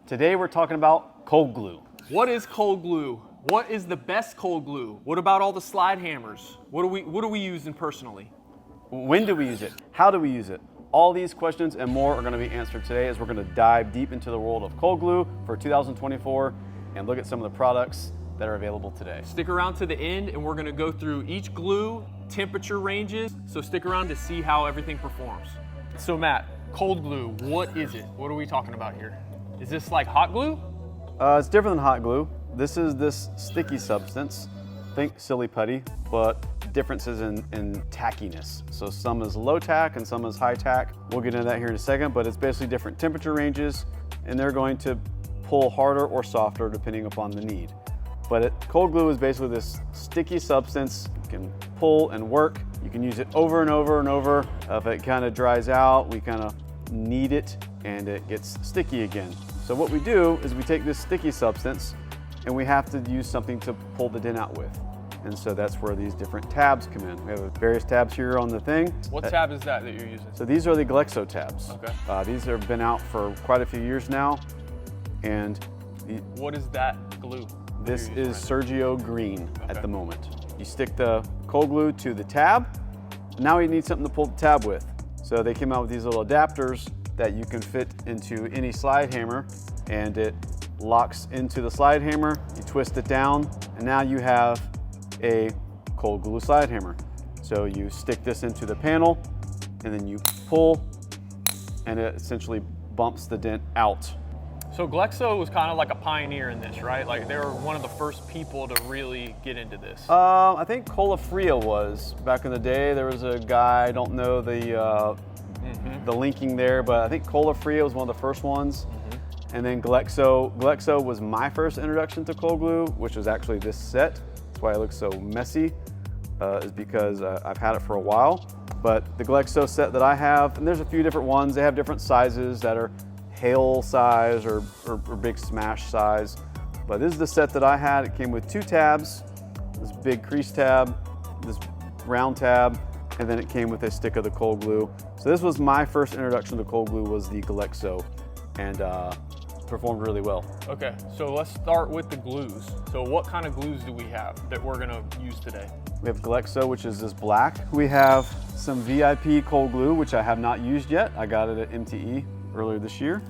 Today we're talking about cold glue. What is cold glue? What is the best cold glue? What about all the slide hammers? What are we using personally? When do we use it? How do we use it? All these questions and more are going to be answered today as we're going to dive deep into the world of cold glue for 2024 and look at some of the products that are available today. Stick around to the end and we're going to go through each glue, temperature ranges, so stick around to see how everything performs. So Matt, cold glue, what is it? What are we talking about here? Is this like hot glue? It's different than hot glue. This is this sticky substance. Think silly putty, but differences in tackiness. So some is low tack and some is high tack. We'll get into that here in a second, but it's basically different temperature ranges and they're going to pull harder or softer depending upon the need. But cold glue is basically this sticky substance. You can pull and work. You can use it over and over and over. If it kind of dries out, we kind of knead it and it gets sticky again. So what we do is we take this sticky substance and we have to use something to pull the dent out with. And so that's where these different tabs come in. We have various tabs here on the thing. What tab is that you're using? So these are the Glexo tabs. Okay. These have been out for quite a few years now. And what is that glue? This is Sergio green at the moment. You stick the cold glue to the tab. Now you need something to pull the tab with. So they came out with these little adapters that you can fit into any slide hammer and it locks into the slide hammer. You twist it down and now you have a cold glue slide hammer. So you stick this into the panel and then you pull and it essentially bumps the dent out. So Glexo was kind of like a pioneer in this, right? Like they were one of the first people to really get into this. I think Colafria was back in the day. There was a guy, I don't know the linking there, but I think Colafria was one of the first ones. And then Glexo was my first introduction to cold glue, which was actually this set. That's why it looks so messy, is because I've had it for a while. But the Glexo set that I have, and there's a few different ones, they have different sizes that are hail size or big smash size. But this is the set that I had. It came with two tabs, this big crease tab, this round tab, and then it came with a stick of the cold glue. So this was my first introduction to cold glue, was the Glexo, and performed really well. Okay, so let's start with the glues. So what kind of glues do we have that we're gonna use today? We have Glexo, which is this black. We have some VIP cold glue, which I have not used yet. I got it at MTE earlier this year.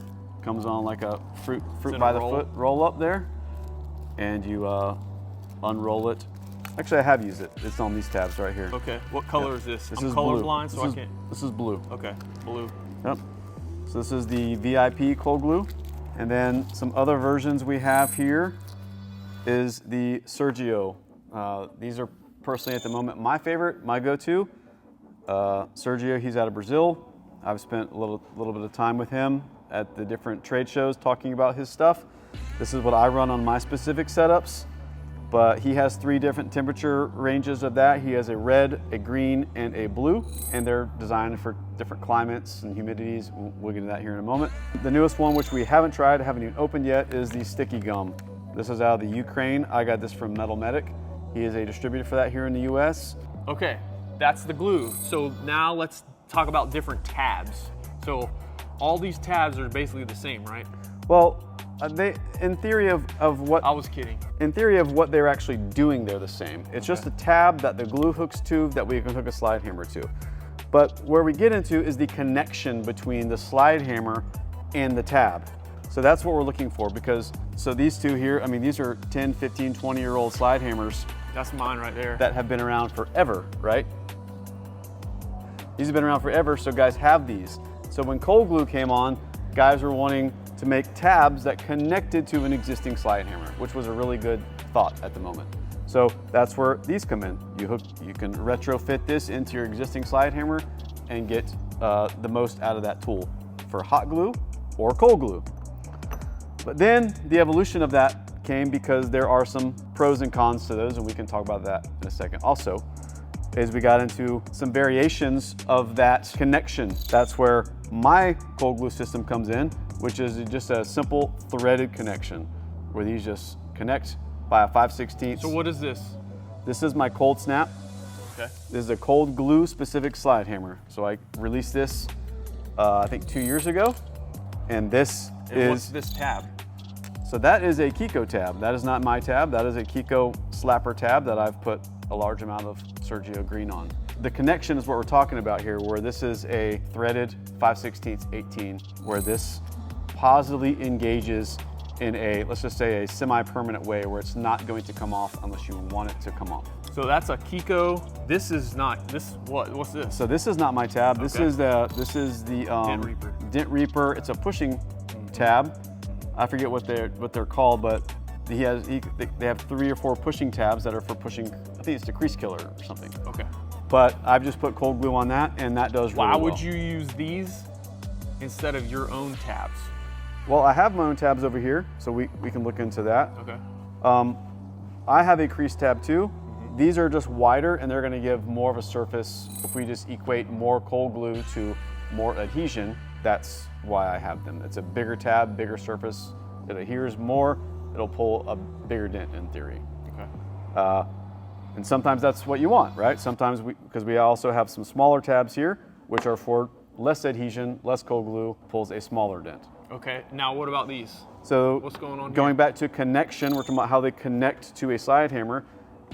Comes on like a fruit by the foot roll up there, and you unroll it. Actually, I have used it. It's on these tabs right here. Okay, what color is this? This I'm is colorblind, blue. so I can't. This is blue. Okay, blue. Yep. So this is the VIP cold glue. And then some other versions we have here is the Sergio. These are personally at the moment my favorite, my go-to. Sergio, he's out of Brazil. I've spent a little bit of time with him at the different trade shows talking about his stuff. This is what I run on my specific setups, but he has 3 different temperature ranges of that. He has a red, a green, and a blue, and they're designed for different climates and humidities. We'll get into that here in a moment. The newest one, which we haven't tried, haven't even opened yet, is the sticky gum. This is out of the Ukraine. I got this from Metal Medic. He is a distributor for that here in the US. Okay, that's the glue. So now let's talk about different tabs. So all these tabs are basically the same, right? Well, in theory of what... I was kidding. In theory of what they're actually doing, they're the same. It's just a tab that the glue hooks to that we can hook a slide hammer to. But where we get into is the connection between the slide hammer and the tab. So that's what we're looking for, because so these two here, I mean, these are 10, 15, 20-year-old slide hammers. That's mine right there. That have been around forever, right? These have been around forever, so guys have these. So when cold glue came on, guys were wanting to make tabs that connected to an existing slide hammer, which was a really good thought at the moment. So that's where these come in. You can retrofit this into your existing slide hammer and get the most out of that tool for hot glue or cold glue. But then the evolution of that came because there are some pros and cons to those, and we can talk about that in a second. Also, is we got into some variations of that connection. That's where my cold glue system comes in, which is just a simple threaded connection where these just connect by a 5/16. So what is this? This is my cold snap. Okay. This is a cold glue specific slide hammer. So I released this, I think 2 years ago. And this is... What's this tab? So that is a Kiko tab. That is not my tab. That is a Kiko slapper tab that I've put a large amount of Sergio green on. The connection is what we're talking about here, where this is a threaded 5/16 18, where this positively engages in a, let's just say, a semi-permanent way where it's not going to come off unless you want it to come off. So that's a Kiko. This is not, what's this? So this is not my tab. Okay. This is the Dent Reaper. Dent Reaper. It's a pushing tab. I forget what they're called, but they have 3 or 4 pushing tabs that are for pushing. I think it's the crease killer or something. Okay. But I've just put cold glue on that, and that does really well. Why would you use these instead of your own tabs? Well, I have my own tabs over here, so we can look into that. Okay. I have a crease tab too. These are just wider, and they're going to give more of a surface. If we just equate more cold glue to more adhesion, that's why I have them. It's a bigger tab, bigger surface. It adheres more. It'll pull a bigger dent in theory. Okay. And sometimes that's what you want, right? Sometimes because we also have some smaller tabs here, which are for less adhesion, less cold glue, pulls a smaller dent. Okay. Now what about these? So What's going on going here? back to connection, we're talking about how they connect to a slide hammer.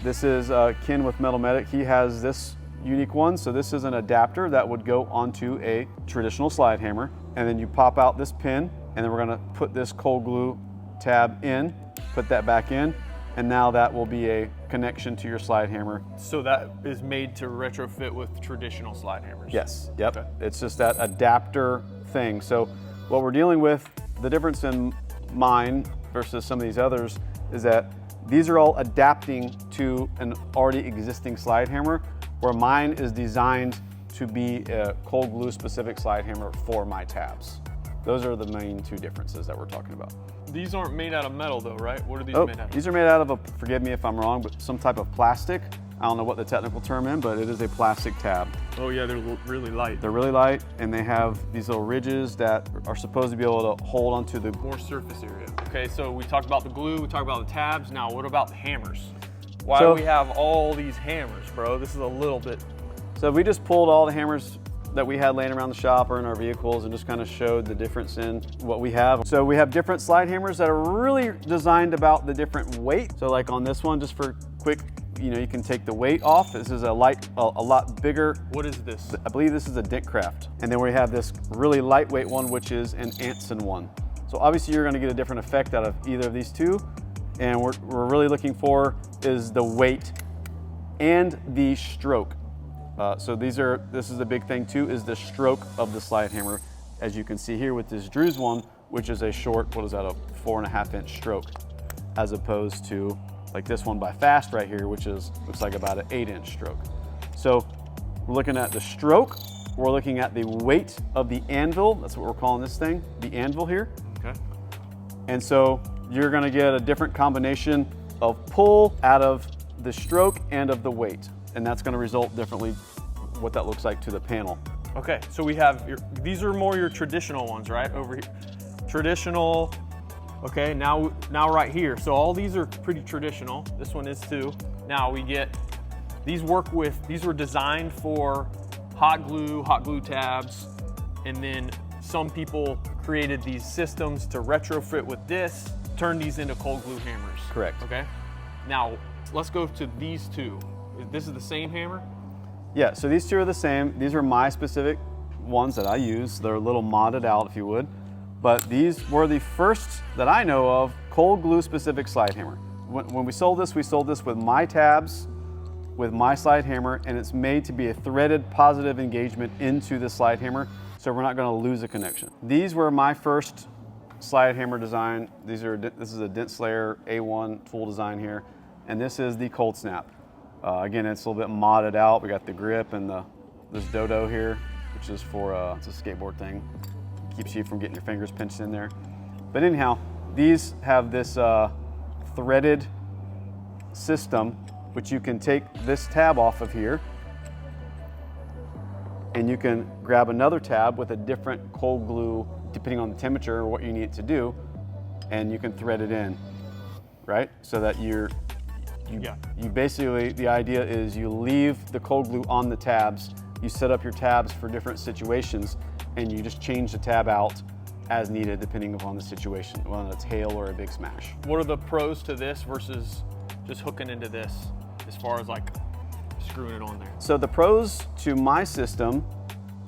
This is Ken with Metal Medic. He has this unique one. So this is an adapter that would go onto a traditional slide hammer. And then you pop out this pin, and then we're gonna put this cold glue tab in, put that back in, and now that will be a connection to your slide hammer. So that is made to retrofit with traditional slide hammers? Yes, yep. Okay. It's just that adapter thing. So what we're dealing with, the difference in mine versus some of these others is that these are all adapting to an already existing slide hammer, where mine is designed to be a cold glue specific slide hammer for my tabs. Those are the main 2 differences that we're talking about. These aren't made out of metal though, right? What are these Oh, made out of? these are made out of forgive me if I'm wrong, but some type of plastic. I don't know what the technical term is, but it is a plastic tab. Oh yeah, they're really light. They're really light, and they have these little ridges that are supposed to be able to hold onto the... More surface area. Okay, so we talked about the glue, we talked about the tabs. Now what about the hammers? Why do we have all these hammers, bro? This is a little bit... So we just pulled all the hammers that we had laying around the shop or in our vehicles and just kind of showed the difference in what we have. So we have different slide hammers that are really designed about the different weight. So like on this one, just for quick, you can take the weight off. This is a lot bigger. What is this? I believe this is a Dent Craft. And then we have this really lightweight one, which is an Anson one. So obviously you're gonna get a different effect out of either of these 2. And what we're really looking for is the weight and the stroke. So this is a big thing too, is the stroke of the slide hammer. As you can see here with this Drew's one, which is a short, what is that, a 4.5 inch stroke, as opposed to like this one by Fast right here, which looks like about an 8 inch stroke. So we're looking at the stroke, we're looking at the weight of the anvil, that's what we're calling this thing, the anvil here. Okay. And so you're gonna get a different combination of pull out of the stroke and of the weight. And that's gonna result differently what that looks like to the panel. Okay, so we have, these are more your traditional ones, right? Over here. Traditional, okay, now right here. So all these are pretty traditional. This one is too. Now we get, these were designed for hot glue tabs, and then some people created these systems to retrofit with this, turn these into cold glue hammers. Correct. Okay, now let's go to these 2. This is the same hammer? Yeah, so these 2 are the same. These are my specific ones that I use. They're a little modded out, if you would. But these were the first that I know of cold glue specific slide hammer. When we sold this with my tabs, with my slide hammer, and it's made to be a threaded positive engagement into the slide hammer, so we're not gonna lose a connection. These were my first slide hammer design. This is a Dent Slayer A1 tool design here, and this is the Cold Snap. Again, it's a little bit modded out. We got the grip and this dodo here, which is for, it's a skateboard thing. Keeps you from getting your fingers pinched in there. But anyhow, these have this threaded system, which you can take this tab off of here, and you can grab another tab with a different cold glue, depending on the temperature or what you need it to do, and you can thread it in, right? So that you basically, the idea is you leave the cold glue on the tabs, you set up your tabs for different situations, and you just change the tab out as needed depending upon the situation, whether it's hail or a big smash. What are the pros to this versus just hooking into this as far as like screwing it on there? So the pros to my system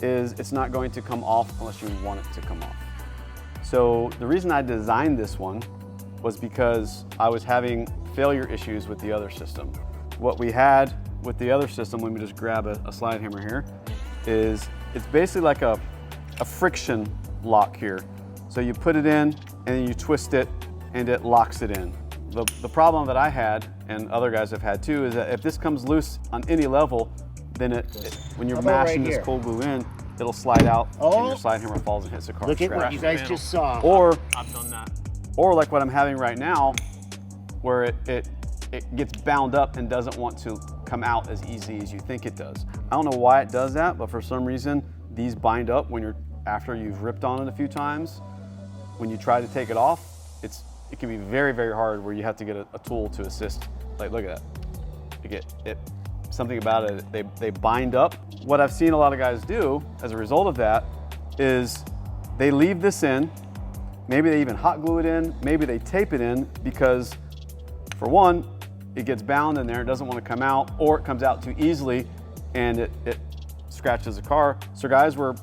is it's not going to come off unless you want it to come off. So the reason I designed this one was because I was having failure issues with the other system. What we had with the other system, let me just grab a slide hammer here, is it's basically like a friction lock here. So you put it in and then you twist it and it locks it in. The problem that I had, and other guys have had too, is that if this comes loose on any level, then when you're mashing this cold glue in, it'll slide out and your slide hammer falls and hits the car. Look at what you guys just saw. Or I've done that. Or like what I'm having right now, where it gets bound up and doesn't want to come out as easy as you think it does. I don't know why it does that, but for some reason, these bind up after you've ripped on it a few times. When you try to take it off, it can be very, very hard where you have to get a tool to assist. Like, look at that. Something about it, they bind up. What I've seen a lot of guys do as a result of that is they leave this in, maybe they even hot glue it in, maybe they tape it in because for one, it gets bound in there, it doesn't want to come out, or it comes out too easily and it scratches the car. So guys were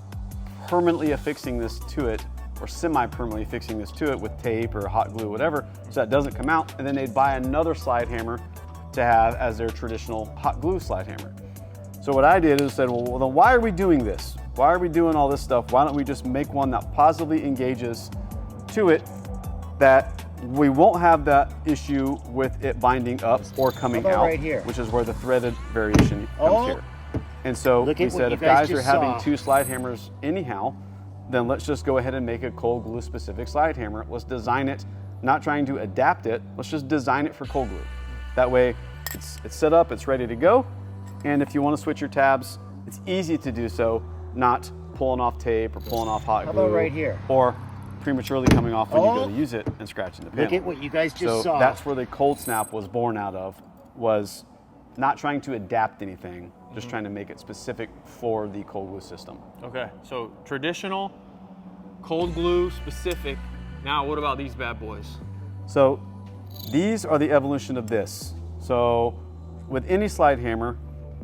permanently affixing this to it, or semi-permanently fixing this to it with tape or hot glue, whatever, so that doesn't come out, and then they'd buy another slide hammer to have as their traditional hot glue slide hammer. So what I did is said, well then why are we doing this? Why are we doing all this stuff? Why don't we just make one that positively engages to it, that we won't have that issue with it binding up or coming out, right here? Which is where the threaded variation comes here. And so we said, if guys are having two slide hammers anyhow, then let's just go ahead and make a cold glue specific slide hammer. Let's design it, not trying to adapt it, let's just design it for cold glue. That way it's set up, it's ready to go. And if you want to switch your tabs, it's easy to do so, not pulling off tape or pulling off hot glue. How about right here? Or prematurely coming off when you go to use it and scratching the panel. Look at what you guys just saw. So that's where the cold snap was born out of, was not trying to adapt anything, just trying to make it specific for the cold glue system. Okay, so traditional, cold glue specific. Now what about these bad boys? So these are the evolution of this. So with any slide hammer,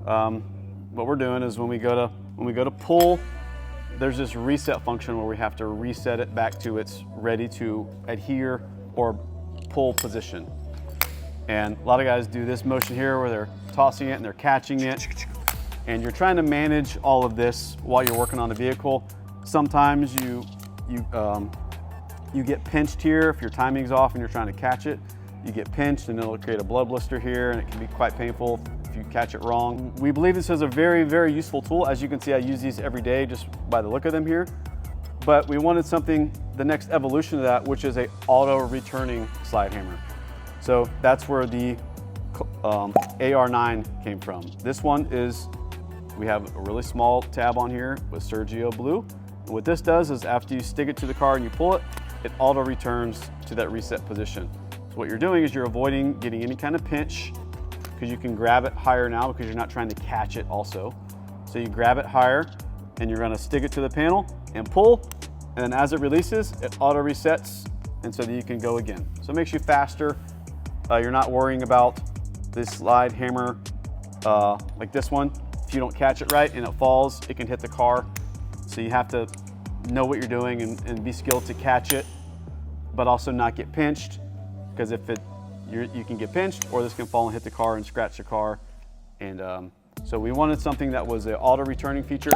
what we're doing is when we go to pull, there's this reset function where we have to reset it back to its ready to adhere or pull position. And a lot of guys do this motion here where they're tossing it and they're catching it. And you're trying to manage all of this while you're working on the vehicle. Sometimes you get pinched here if your timing's off and you're trying to catch it. You get pinched and it'll create a blood blister here, and it can be quite painful if you catch it wrong. We believe this is a very, very useful tool. As you can see, I use these every day just by the look of them here. But we wanted something, the next evolution of that, which is a auto returning slide hammer. So that's where the AR9 came from. This one is, we have a really small tab on here with Sergio blue. And what this does is after you stick it to the car and you pull it, it auto returns to that reset position. So what you're doing is you're avoiding getting any kind of pinch, because you can grab it higher now because you're not trying to catch it also. So you grab it higher and you're gonna stick it to the panel and pull, and then as it releases, it auto resets, and so that you can go again. So it makes you faster. You're not worrying about this slide hammer like this one. If you don't catch it right and it falls, it can hit the car. So you have to know what you're doing and be skilled to catch it, but also not get pinched, because if you can get pinched, or this can fall and hit the car and scratch the car. And so we wanted something that was an auto returning feature,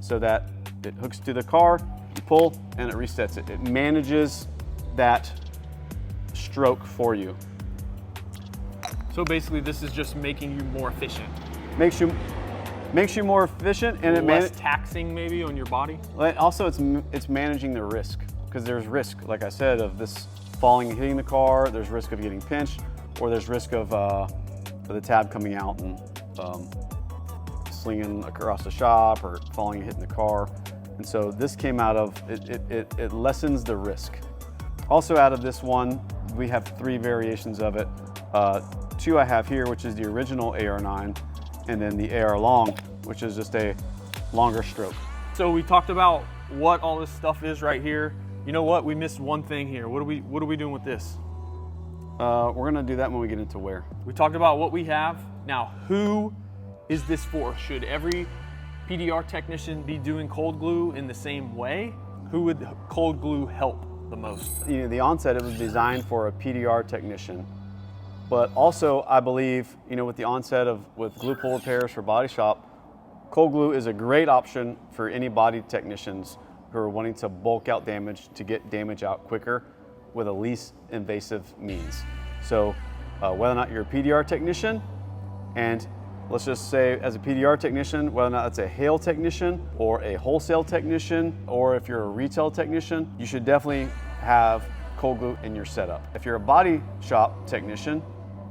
so that it hooks to the car, you pull, and it resets it. It manages that stroke for you. So basically this is just making you more efficient. Makes you more efficient, and it less taxing maybe on your body. Also, it's managing the risk, because there's risk, like I said, of this falling and hitting the car. There's risk of getting pinched, or there's risk of the tab coming out and slinging across the shop, or falling and hitting the car. And so this came out of it lessens the risk. Also, out of this one, we have 3 variations of it. 2 I have here, which is the original AR9, and then the AR long, which is just a longer stroke. So we talked about what all this stuff is right here. You know what? We missed one thing here. What are we doing with this? We're gonna do that when we get into wear. We talked about what we have. Now, who is this for? Should every PDR technician be doing cold glue in the same way? Who would cold glue help the most? You know, the onset, it was designed for a PDR technician, but also I believe, you know, with the onset with glue pull repairs for body shop, cold glue is a great option for any body technicians who are wanting to bulk out damage, to get damage out quicker with a least invasive means. So whether or not you're a PDR technician, and let's just say as a PDR technician, whether or not it's a hail technician or a wholesale technician, or if you're a retail technician, you should definitely have cold glue in your setup. If you're a body shop technician,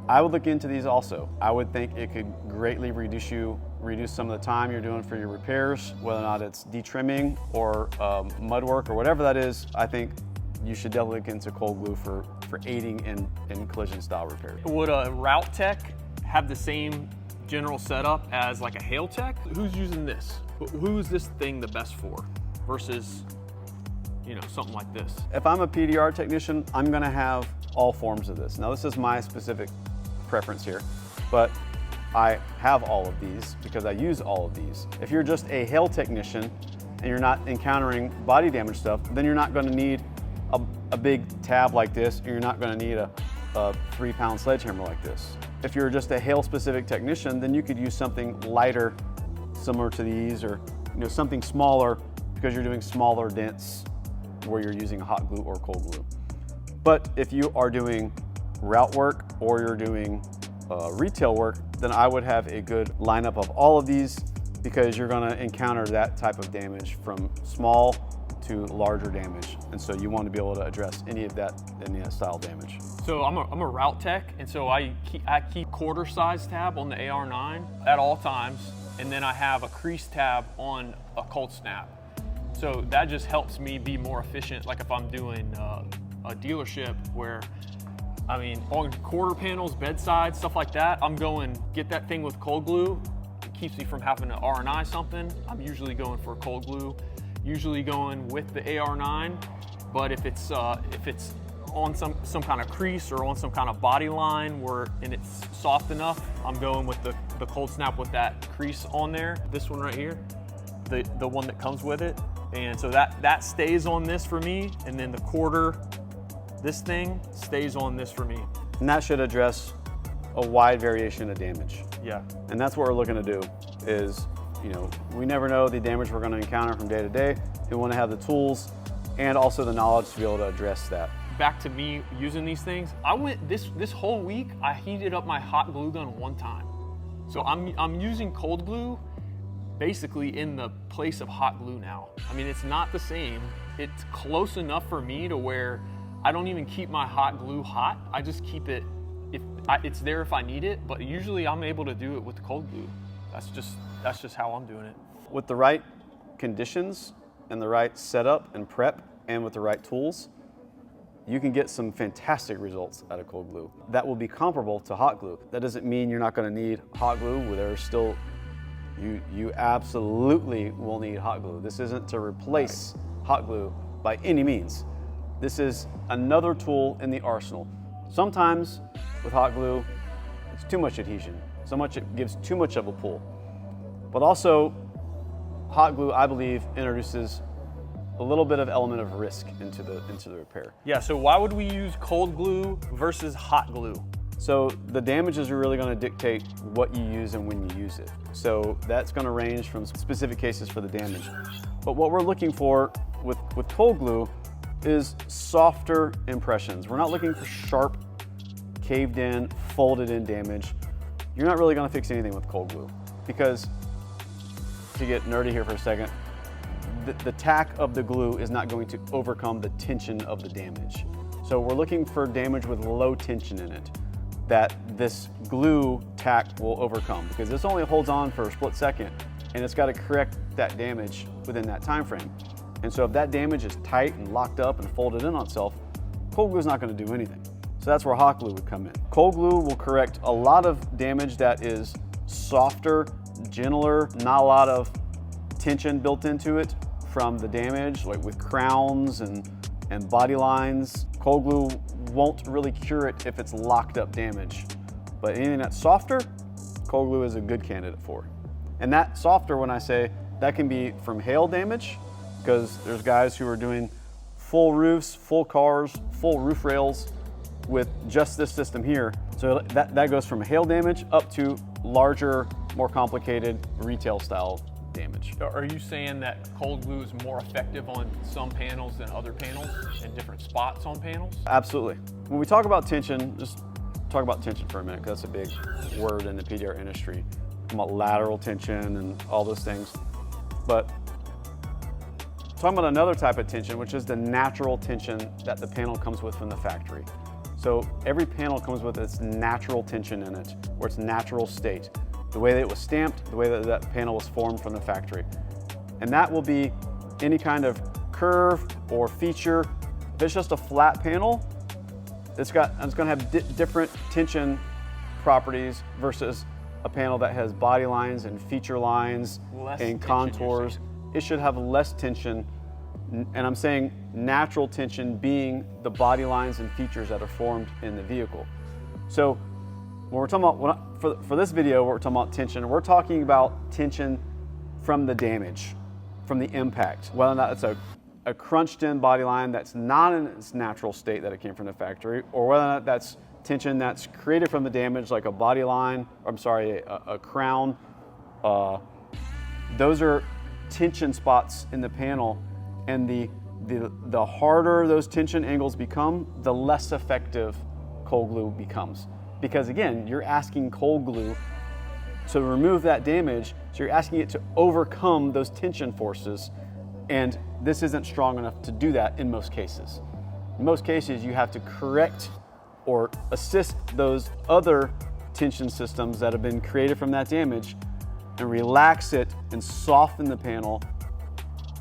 I would look into these also. I would think it could greatly reduce some of the time you're doing for your repairs, whether or not it's detrimming or mud work or whatever that is. I think you should definitely look into cold glue for aiding in collision style repairs. Would a route tech have the same general setup as like a hail tech? Who's using this? Who's this thing the best for versus, you know, something like this? If I'm a PDR technician, I'm gonna have all forms of this. Now this is my specific preference here, but I have all of these because I use all of these. If you're just a hail technician and you're not encountering body damage stuff, then you're not gonna need a big tab like this, and you're not gonna need a 3-pound sledgehammer like this. If you're just a hail specific technician, then you could use something lighter, similar to these, or something smaller because you're doing smaller dents where you're using hot glue or cold glue. But if you are doing route work or you're doing retail work, then I would have a good lineup of all of these because you're gonna encounter that type of damage from small to larger damage. And so you want to be able to address any of that style damage. So I'm a route tech, and so I keep quarter size tab on the AR9 at all times, and then I have a crease tab on a cold snap. So that just helps me be more efficient, like if I'm doing a dealership where, I mean, on quarter panels, bedside, stuff like that, I'm going, get that thing with cold glue. It keeps me from having to R&I something. I'm usually going for cold glue, usually going with the AR9, but if it's on some kind of crease or on some kind of body line and it's soft enough, I'm going with the cold snap with that crease on there. This one right here, the one that comes with it. And so that stays on this for me, and then the quarter, this thing stays on this for me. And that should address a wide variation of damage. Yeah. And that's what we're looking to do is, we never know the damage we're going to encounter from day to day. We want to have the tools and also the knowledge to be able to address that. Back to me using these things, I went this whole week, I heated up my hot glue gun one time. So I'm using cold glue basically in the place of hot glue now. I mean, it's not the same. It's close enough for me to where I don't even keep my hot glue hot. I just keep it, it's there if I need it, but usually I'm able to do it with the cold glue. That's just how I'm doing it. With the right conditions and the right setup and prep and with the right tools, you can get some fantastic results out of cold glue. That will be comparable to hot glue. That doesn't mean you're not gonna need hot glue. There's still, you absolutely will need hot glue. This isn't to replace hot glue by any means. This is another tool in the arsenal. Sometimes with hot glue, it's too much adhesion. So much it gives too much of a pull. But also, hot glue, I believe, introduces a little bit of element of risk into the repair. Yeah, so why would we use cold glue versus hot glue? So the damages are really going to dictate what you use and when you use it. So that's going to range from specific cases for the damage. But what we're looking for with cold glue is softer impressions. We're not looking for sharp, caved in, folded in damage. You're not really going to fix anything with cold glue because, to get nerdy here for a second, the tack of the glue is not going to overcome the tension of the damage. So we're looking for damage with low tension in it that this glue tack will overcome, because this only holds on for a split second and it's got to correct that damage within that time frame. And so if that damage is tight and locked up and folded in on itself, cold glue is not going to do anything. So that's where hot glue would come in. Cold glue will correct a lot of damage that is softer, gentler, not a lot of tension built into it from the damage, like with crowns and and body lines. Cold glue won't really cure it if it's locked up damage. But anything that's softer, cold glue is a good candidate for. And that softer, when I say, that can be from hail damage, because there's guys who are doing full roofs, full cars, full roof rails with just this system here. So that goes from hail damage up to larger, more complicated retail style damage. Are you saying that cold glue is more effective on some panels than other panels and different spots on panels? Absolutely. When we talk about tension, just talk about tension for a minute, because that's a big word in the PDR industry. About lateral tension and all those things. But talking about another type of tension, which is the natural tension that the panel comes with from the factory. So every panel comes with its natural tension in it, or its natural state. The way that it was stamped, the way that that panel was formed from the factory. And that will be any kind of curve or feature. If it's just a flat panel, it's going to have different tension properties versus a panel that has body lines and feature lines and contours. It should have less tension, and I'm saying natural tension being the body lines and features that are formed in the vehicle. So when we're talking about, for this video, we're talking about tension, we're talking about tension from the damage, from the impact. Whether or not it's a crunched in body line that's not in its natural state that it came from the factory, or whether or not that's tension that's created from the damage, like a body line, or I'm sorry, a crown. Those are tension spots in the panel, and the harder those tension angles become, the less effective cold glue becomes. Because again, you're asking cold glue to remove that damage, so you're asking it to overcome those tension forces, and this isn't strong enough to do that in most cases. In most cases, you have to correct or assist those other tension systems that have been created from that damage and relax it and soften the panel.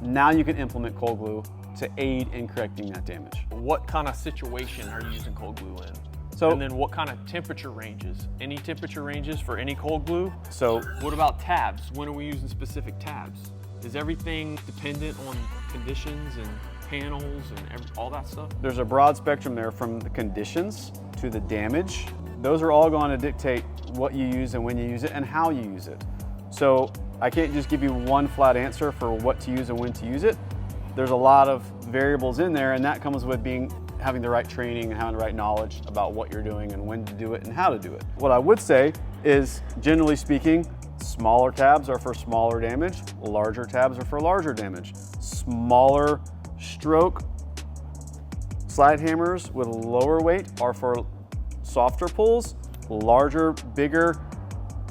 Now you can implement cold glue to aid in correcting that damage. What kind of situation are you using cold glue in? So, and then what kind of temperature ranges? Any temperature ranges for any cold glue? So what about tabs? When are we using specific tabs? Is everything dependent on conditions and panels and all that stuff? There's a broad spectrum there, from the conditions to the damage. Those are all going to dictate what you use and when you use it and how you use it. So I can't just give you one flat answer for what to use and when to use it. There's a lot of variables in there, and that comes with having the right training and having the right knowledge about what you're doing and when to do it and how to do it. What I would say is, generally speaking, smaller tabs are for smaller damage, larger tabs are for larger damage. Smaller stroke slide hammers with lower weight are for softer pulls. Larger, bigger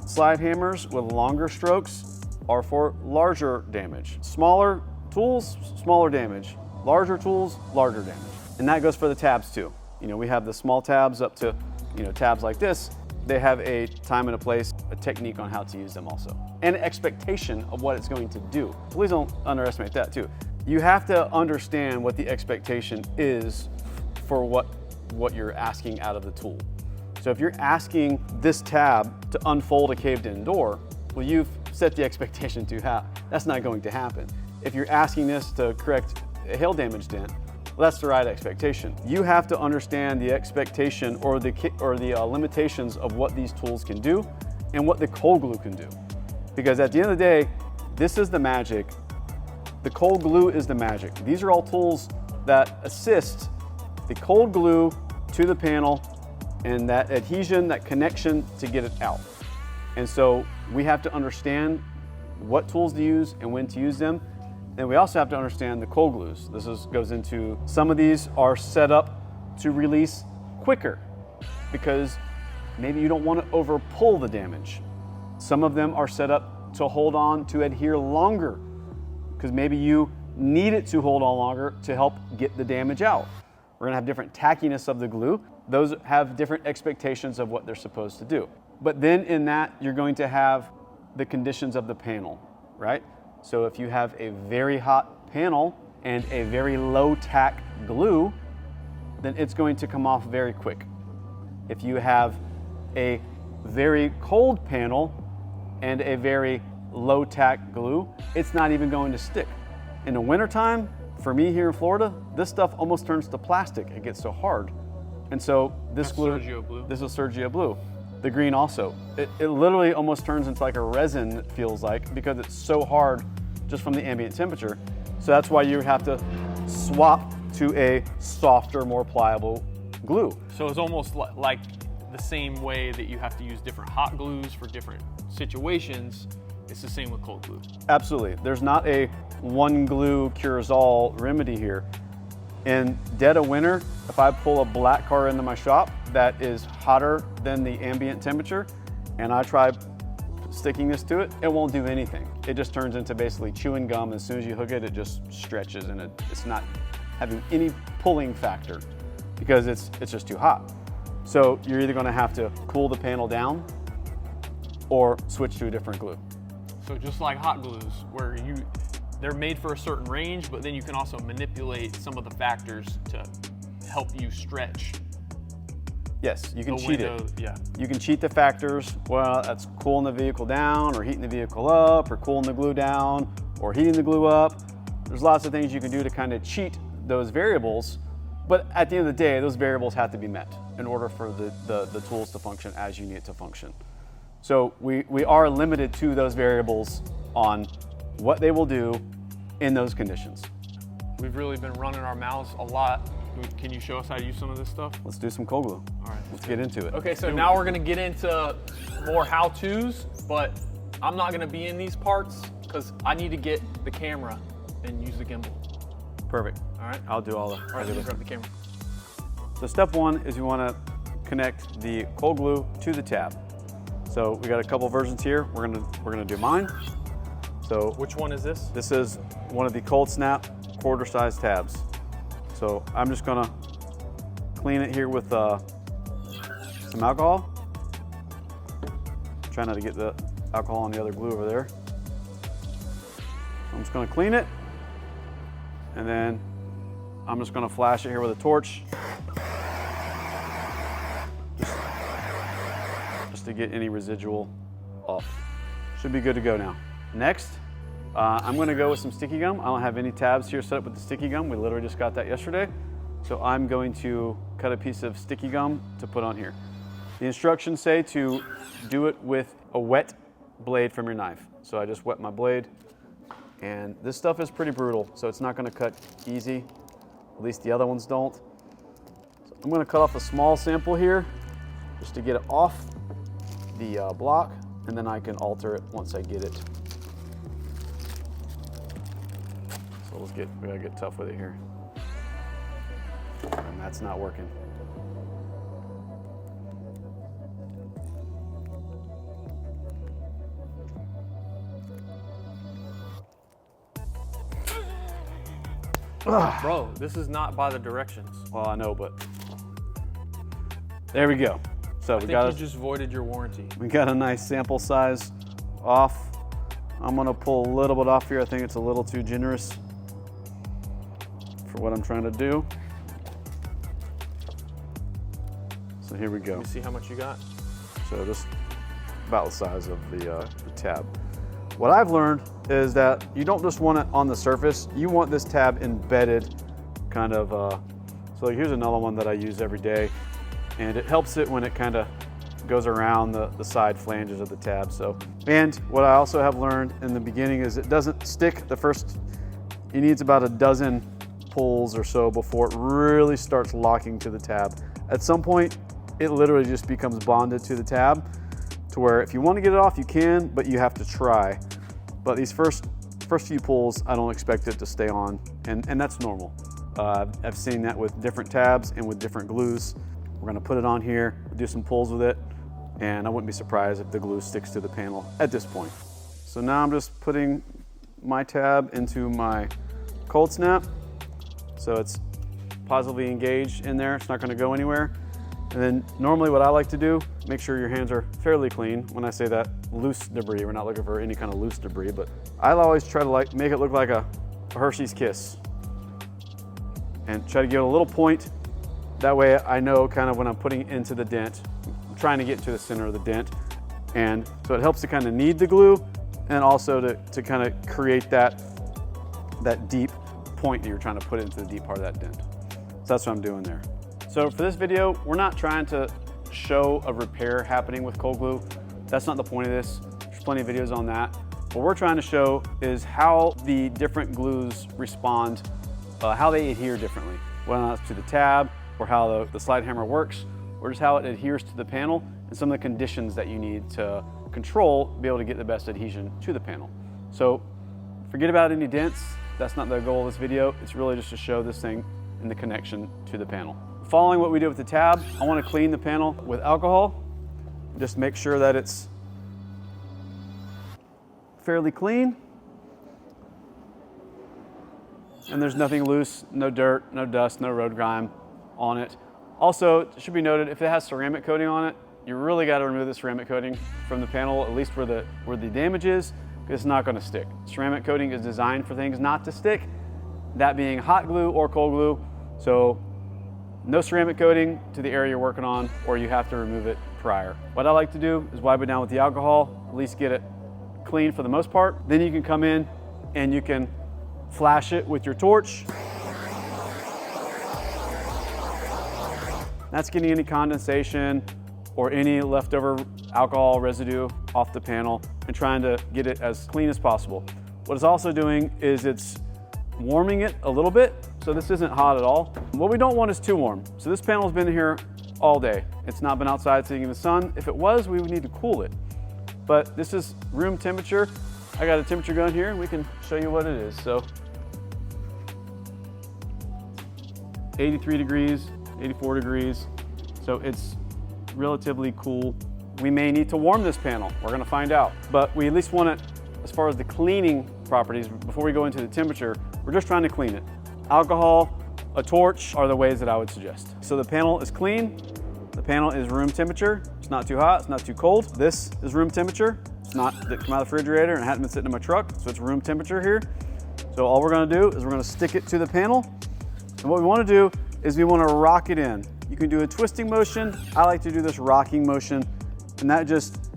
slide hammers with longer strokes are for larger damage. Smaller tools, smaller damage. Larger tools, larger damage. And that goes for the tabs too. You know, we have the small tabs up to, tabs like this. They have a time and a place, a technique on how to use them also, and an expectation of what it's going to do. Please don't underestimate that too. You have to understand what the expectation is for what you're asking out of the tool. So if you're asking this tab to unfold a caved-in door, well, you've set the expectation too high. That's not going to happen. If you're asking this to correct a hail damage dent, well, that's the right expectation. You have to understand the expectation or the limitations of what these tools can do and what the cold glue can do. Because at the end of the day, this is the magic. The cold glue is the magic. These are all tools that assist the cold glue to the panel and that adhesion, that connection to get it out. And so we have to understand what tools to use and when to use them. And we also have to understand the cold glues. Goes into, some of these are set up to release quicker because maybe you don't want to over pull the damage. Some of them are set up to hold on, to adhere longer because maybe you need it to hold on longer to help get the damage out. We're gonna have different tackiness of the glue. Those have different expectations of what they're supposed to do. But then in that, you're going to have the conditions of the panel, right? So if you have a very hot panel and a very low tack glue, then it's going to come off very quick. If you have a very cold panel and a very low tack glue, it's not even going to stick. In the wintertime, for me here in Florida, this stuff almost turns to plastic. It gets so hard. And so this glue, Sergio blue. this is Sergio blue. The green also. It literally almost turns into like a resin, it feels like, because it's so hard just from the ambient temperature. So that's why you have to swap to a softer, more pliable glue. So it's almost like the same way that you have to use different hot glues for different situations. It's the same with cold glue. Absolutely. There's not a one glue cures all remedy here. In dead of winter, if I pull a black car into my shop that is hotter than the ambient temperature and I try sticking this to it, it won't do anything. It just turns into basically chewing gum. As soon as you hook it, it just stretches and it's not having any pulling factor because it's just too hot. So you're either gonna have to cool the panel down or switch to a different glue. So just like hot glues, where they're made for a certain range, but then you can also manipulate some of the factors to help you stretch. Yes, you can cheat it. Yeah. You can cheat the factors. Well, that's cooling the vehicle down or heating the vehicle up or cooling the glue down or heating the glue up. There's lots of things you can do to kind of cheat those variables, but at the end of the day, those variables have to be met in order for the tools to function as you need it to function. So we are limited to those variables on what they will do in those conditions. We've really been running our mouths a lot. Can you show us how to use some of this stuff? Let's do some cold glue. All right. Let's get into it. Okay, so now we're gonna get into more how-tos, but I'm not gonna be in these parts because I need to get the camera and use the gimbal. Perfect. All right? I'll do all the. All right, let me grab the camera. So step one is you want to connect the cold glue to the tab. So we got a couple versions here. We're gonna do mine. So Which one is this? this is one of the cold snap quarter size tabs. So I'm just gonna clean it here with some alcohol. Try not to get the alcohol on the other glue over there. I'm just gonna clean it, and then I'm just gonna flash it here with a torch. Just to get any residual off. Should be good to go now. Next, I'm gonna go with some sticky gum. I don't have any tabs here set up with the sticky gum. We literally just got that yesterday. So I'm going to cut a piece of sticky gum to put on here. The instructions say to do it with a wet blade from your knife. So I just wet my blade, and this stuff is pretty brutal, so it's not gonna cut easy. At least the other ones don't. So I'm gonna cut off a small sample here just to get it off the block, and then I can alter it once I get it. So we gotta get tough with it here. And that's not working. Bro, this is not by the directions. Well, I know, but there we go. So I think you just voided your warranty. we got a nice sample size off. I'm gonna pull a little bit off here. I think it's a little too generous for what I'm trying to do. So here we go. Let me see how much you got. So just about the size of the tab. What I've learned is that you don't just want it on the surface, you want this tab embedded kind of, so here's another one that I use every day, and it helps it when it kind of goes around the side flanges of the tab. So, and what I also have learned in the beginning is it doesn't stick the first, it needs about a dozen pulls or so before it really starts locking to the tab. At some point, it literally just becomes bonded to the tab, to where if you want to get it off, you can, but you have to try. But these first few pulls, I don't expect it to stay on, and that's normal. I've seen that with different tabs and with different glues. We're gonna put it on here, do some pulls with it, and I wouldn't be surprised if the glue sticks to the panel at this point. So now I'm just putting my tab into my cold snap. So it's positively engaged in there, it's not gonna go anywhere. And then normally what I like to do, make sure your hands are fairly clean. When I say that, loose debris, we're not looking for any kind of loose debris, but I'll always try to make it look like a Hershey's Kiss. And try to give it a little point. That way I know kind of when I'm putting it into the dent, I'm trying to get to the center of the dent. And so it helps to kind of knead the glue and also to kind of create that deep point that you're trying to put into the deep part of that dent. So that's what I'm doing there. So for this video, we're not trying to show a repair happening with cold glue. That's not the point of this. There's plenty of videos on that. What we're trying to show is how the different glues respond, how they adhere differently, whether or not it's to the tab or how the slide hammer works, or just how it adheres to the panel and some of the conditions that you need to control, be able to get the best adhesion to the panel. So forget about any dents. That's not the goal of this video. It's really just to show this thing and the connection to the panel. Following what we did with the tab, I want to clean the panel with alcohol. Just make sure that it's fairly clean. And there's nothing loose, no dirt, no dust, no road grime on it. Also, it should be noted, if it has ceramic coating on it, you really got to remove the ceramic coating from the panel, at least where the damage is, because it's not going to stick. Ceramic coating is designed for things not to stick, that being hot glue or cold glue. So no ceramic coating to the area you're working on, or you have to remove it prior. What I like to do is wipe it down with the alcohol, at least get it clean for the most part. Then you can come in and you can flash it with your torch. That's getting any condensation or any leftover alcohol residue off the panel and trying to get it as clean as possible. What it's also doing is it's warming it a little bit, so this isn't hot at all. What we don't want is too warm. So this panel's been here all day. It's not been outside sitting in the sun. If it was, we would need to cool it. But this is room temperature. I got a temperature gun here and we can show you what it is. So 83 degrees, 84 degrees. So it's relatively cool. We may need to warm this panel. We're gonna find out. But we at least want it, as far as the cleaning properties, before we go into the temperature, we're just trying to clean it. Alcohol, a torch are the ways that I would suggest. So the panel is clean. The panel is room temperature. It's not too hot, it's not too cold. This is room temperature. It's not that come out of the refrigerator and it hadn't been sitting in my truck, so it's room temperature here. So all we're gonna do is we're gonna stick it to the panel. And what we wanna do is we wanna rock it in. You can do a twisting motion. I like to do this rocking motion, and that just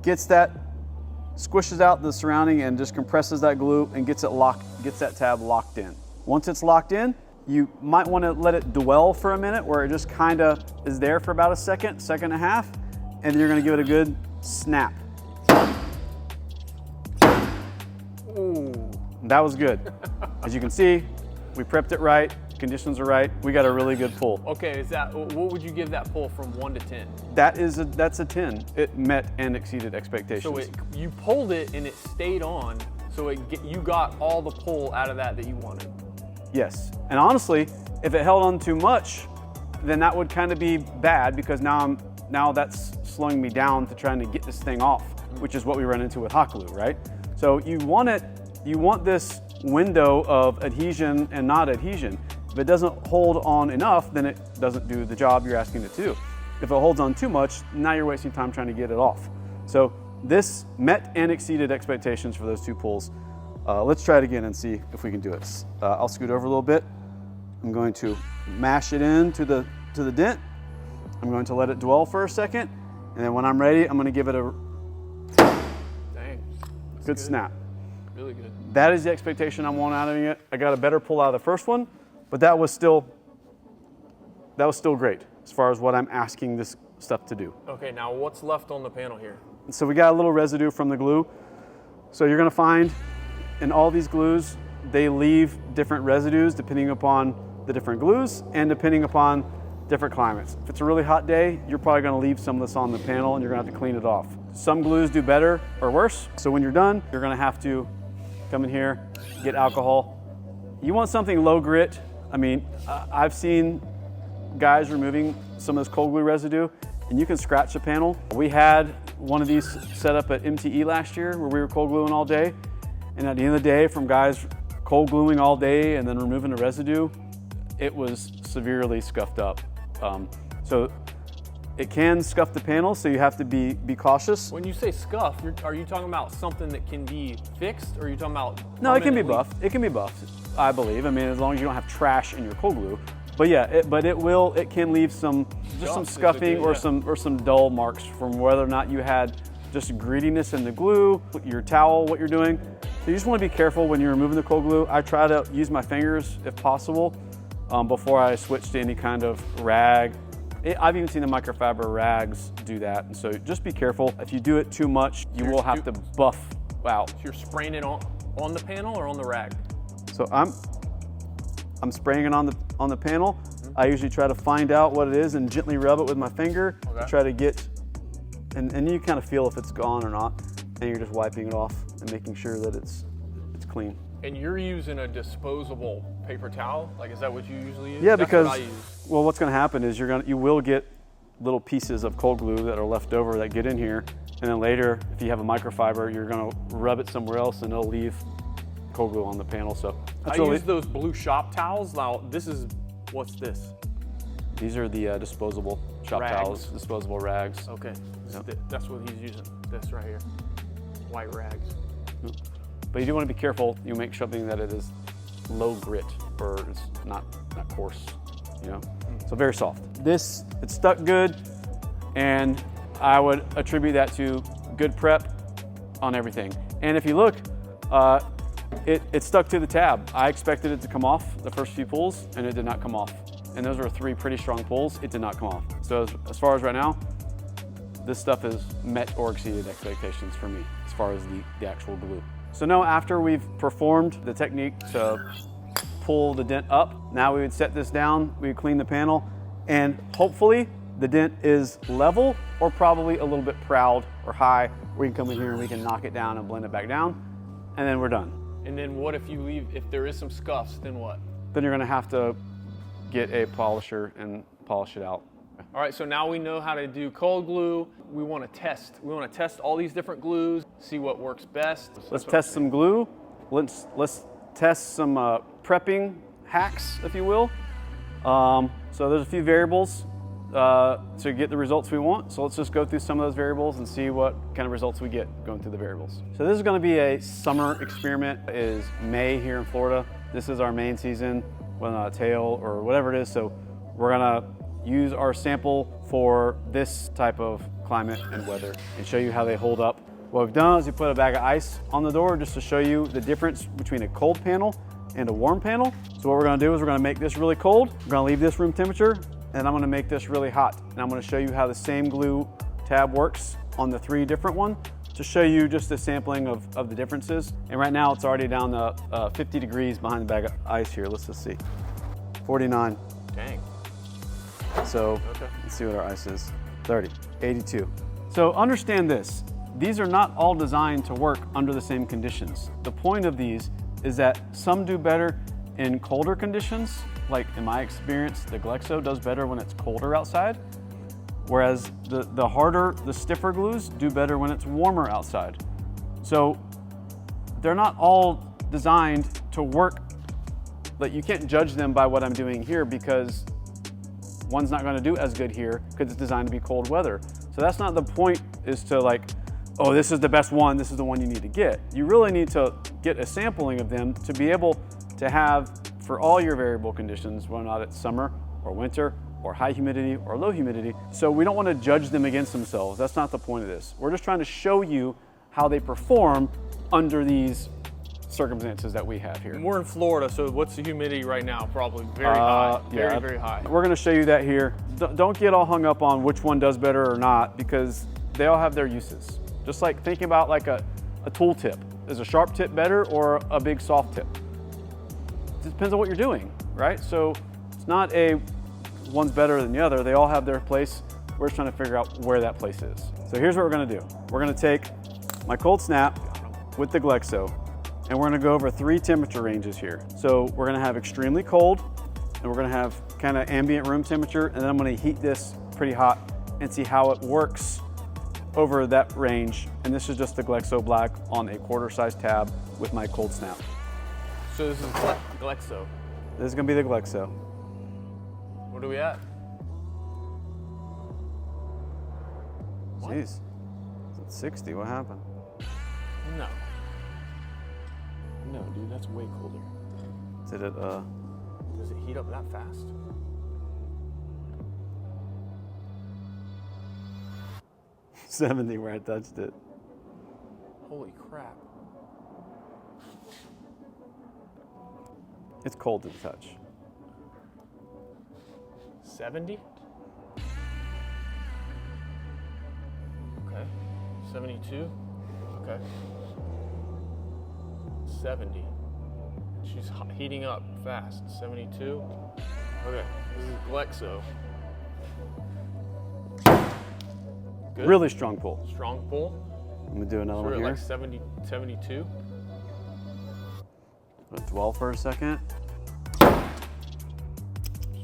gets that, squishes out the surrounding and just compresses that glue and gets it locked, gets that tab locked in. Once it's locked in, you might want to let it dwell for a minute where it just kind of is there for about a second, second and a half, and then you're going to give it a good snap. Ooh. That was good. As you can see, we prepped it right, conditions are right, we got a really good pull. Okay, what would you give that pull from 1 to 10? That's a 10. It met and exceeded expectations. So you pulled it and it stayed on, so you got all the pull out of that you wanted. Yes, and honestly, if it held on too much, then that would kind of be bad, because now that's slowing me down to trying to get this thing off, which is what we run into with hot glue, right? So you want this window of adhesion and not adhesion. If it doesn't hold on enough, then it doesn't do the job you're asking it to do. If it holds on too much, now you're wasting time trying to get it off. So this met and exceeded expectations for those two pulls. Let's try it again and see if we can do it. I'll scoot over a little bit. I'm going to mash it into the dent. I'm going to let it dwell for a second, and then when I'm ready, I'm going to give it a good snap. Really good. That is the expectation I want out of it. I got a better pull out of the first one, but that was still great as far as what I'm asking this stuff to do. Okay, now what's left on the panel here? So we got a little residue from the glue. So you're going to find in all these glues, they leave different residues depending upon the different glues and depending upon different climates. If it's a really hot day, you're probably going to leave some of this on the panel and you're going to have to clean it off. Some glues do better or worse. So when you're done, you're going to have to come in here, get alcohol. You want something low grit. I mean, I've seen guys removing some of this cold glue residue and you can scratch the panel. We had one of these set up at MTE last year where we were cold gluing all day. And at the end of the day, from guys cold gluing all day and then removing the residue, it was severely scuffed up. So it can scuff the panel, so you have to be cautious. When you say scuff, are you talking about something that can be fixed, or are you talking about? No, it can be buffed. It can be buffed, I believe. I mean, as long as you don't have trash in your cold glue. But yeah, it can leave some scuffing or some dull marks from whether or not you had just grittiness in the glue, your towel, what you're doing. So you just want to be careful when you're removing the cold glue. I try to use my fingers if possible before I switch to any kind of rag. I've even seen the microfiber rags do that. And so just be careful. If you do it too much, you will have to buff out. So you're spraying it on the panel or on the rag? So I'm spraying it on the panel. I usually try to find out what it is and gently rub it with my finger to try to get, and you kind of feel if it's gone or not. And you're just wiping it off and making sure that it's clean. And you're using a disposable paper towel? Like, is that what you usually use? Yeah, That's because, what I use. well, what's gonna happen is you will get little pieces of cold glue that are left over that get in here. And then later, if you have a microfiber, you're gonna rub it somewhere else and it'll leave cold glue on the panel. So I use those blue shop towels. Now, what's this? These are the disposable shop towels, disposable rags. Okay, that's what he's using, this right here. White rags. But you do want to be careful. You make something that it is low grit or it's not coarse, you know? So very soft. It's stuck good, and I would attribute that to good prep on everything. And if you look, it stuck to the tab. I expected it to come off the first few pulls, and it did not come off. And those were 3 pretty strong pulls. It did not come off. So as far as right now, this stuff has met or exceeded expectations for me as far as the actual glue. So now after we've performed the technique to pull the dent up, now we would set this down, we would clean the panel, and hopefully the dent is level or probably a little bit proud or high. We can come in here and we can knock it down and blend it back down, and then we're done. And then what if if there is some scuffs, then what? Then you're gonna have to get a polisher and polish it out. All right, so now we know how to do cold glue. We want to test. We want to test all these different glues, see what works best. Let's test some glue. Let's test some prepping hacks, if you will. So there's a few variables to get the results we want. So let's just go through some of those variables and see what kind of results we get going through the variables. So this is going to be a summer experiment. It is May here in Florida. This is our main season, whether not a tail or whatever it is. So we're gonna use our sample for this type of climate and weather and show you how they hold up. What we've done is we put a bag of ice on the door just to show you the difference between a cold panel and a warm panel. So what we're gonna do is we're gonna make this really cold. We're gonna leave this room temperature, and I'm gonna make this really hot. And I'm gonna show you how the same glue tab works on the 3 different ones to show you just a sampling of the differences. And right now it's already down to 50 degrees behind the bag of ice here. Let's just see. 49. Dang. So let's see what our ice is. 30, 82. So understand this. These are not all designed to work under the same conditions. The point of these is that some do better in colder conditions. Like in my experience, the Glexo does better when it's colder outside. Whereas the harder, the stiffer glues do better when it's warmer outside. So they're not all designed to work. Like, you can't judge them by what I'm doing here because one's not gonna do as good here because it's designed to be cold weather. So that's not the point, is to like, oh, this is the best one, this is the one you need to get. You really need to get a sampling of them to be able to have, for all your variable conditions, whether or not it's summer or winter or high humidity or low humidity. So we don't want to judge them against themselves. That's not the point of this. We're just trying to show you how they perform under these circumstances that we have here. And we're in Florida, so what's the humidity right now? Probably very high, very high. We're gonna show you that here. Don't get all hung up on which one does better or not, because they all have their uses. Just like thinking about like a tool tip. Is a sharp tip better or a big soft tip? It depends on what you're doing, right? So it's not one's better than the other. They all have their place. We're just trying to figure out where that place is. So here's what we're gonna do. We're gonna take my cold snap with the Glexo, and we're gonna go over 3 temperature ranges here. So we're gonna have extremely cold, and we're gonna have kind of ambient room temperature, and then I'm gonna heat this pretty hot and see how it works over that range. And this is just the Glexo Black on a quarter-size tab with my cold snap. So this is Glexo. This is gonna be the Glexo. What are we at? Jeez, it's at 60, what happened? No. No, dude, that's way colder. Did it, Does it heat up that fast? $70 where I touched it. Holy crap. It's cold to the touch. 70. Okay. 72. Okay. 70. She's heating up fast. 72. Okay. This is Glexo. Good. Really strong pull. Strong pull. I'm gonna do another So one here. like 70, 72. Let it dwell for a second.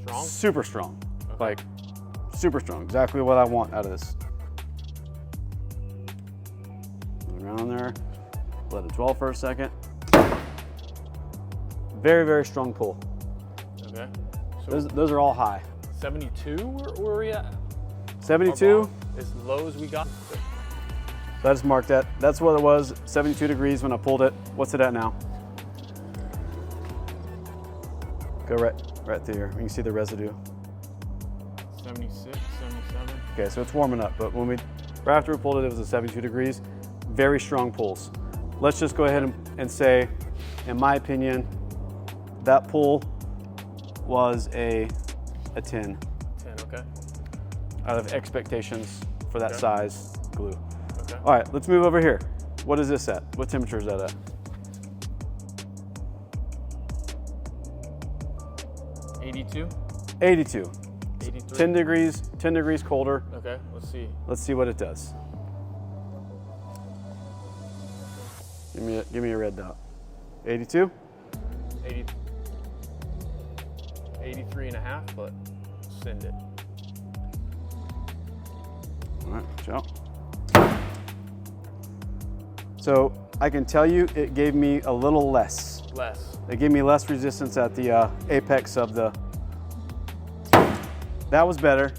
Strong. Super strong. Okay. Like, super strong. Exactly what I want out of this. Around there. Let it dwell for a second. Very, very strong pull. Okay. So Those are all high. 72, where are we at? 72. As low as we got. So I just marked that. That's what it was, 72 degrees when I pulled it. What's it at now? Go right through here. You can see the residue. 76, 77. Okay, so it's warming up, but right after we pulled it, it was at 72 degrees. Very strong pulls. Let's just go ahead and say, in my opinion, that pull was a 10. 10, okay. Out of expectations for that size glue. Okay. All right, let's move over here. What is this at? What temperature is that at? 82. 82. 83. 10 degrees colder. Okay, let's see. Let's see what it does. Give me a red dot. 82? 80, 83 and a half, but send it. All right, ciao. So I can tell you it gave me a little less. Less. It gave me less resistance at the apex of the. That was better.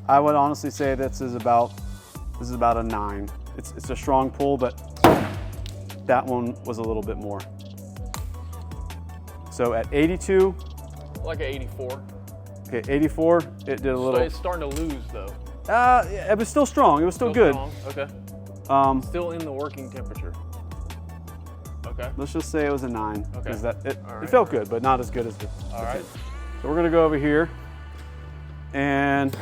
I would honestly say this is about a 9. It's a strong pull, but that one was a little bit more. So at 82. Like an 84. Okay, 84. It did a little. So it's starting to lose though. It was still strong. It was still good. Strong. Okay. Still in the working temperature. Okay. Let's just say it was a 9. Okay. Because it right. felt good, but not as good as the. All right. So we're gonna go over here, and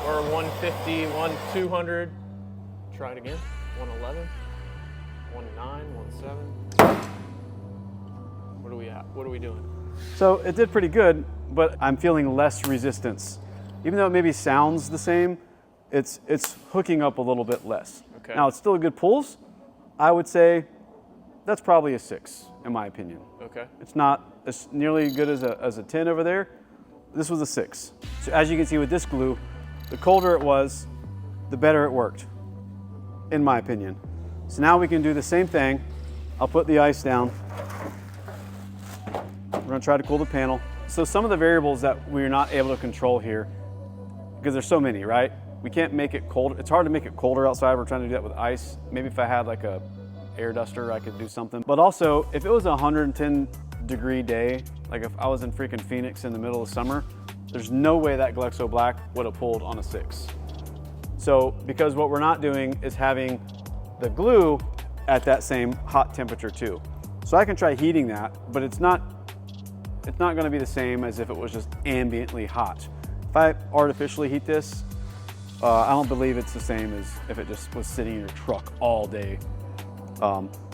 Or 150, 200. Try it again. 111, 19, 17. What are we at? What are we doing? so it did pretty good, but I'm feeling less resistance. Even though it maybe sounds the same, it's hooking up a little bit less. Okay. Now it's still a good pulls. I would say that's probably a 6 in my opinion. Okay. It's not as nearly good as a 10 over there. This was a 6. So as you can see with this glue, the colder it was, the better it worked, in my opinion. So now we can do the same thing. I'll put the ice down. We're gonna try to cool the panel. So some of the variables that we're not able to control here, because there's so many, right? We can't make it colder. It's hard to make it colder outside. We're trying to do that with ice. Maybe if I had like a air duster, I could do something. But also, if it was a 110 degree day, like if I was in freaking Phoenix in the middle of summer, there's no way that Glexo Black would have pulled on a 6. So, because what we're not doing is having the glue at that same hot temperature too. So I can try heating that, but it's not gonna be the same as if it was just ambiently hot. If I artificially heat this, I don't believe it's the same as if it just was sitting in your truck all day.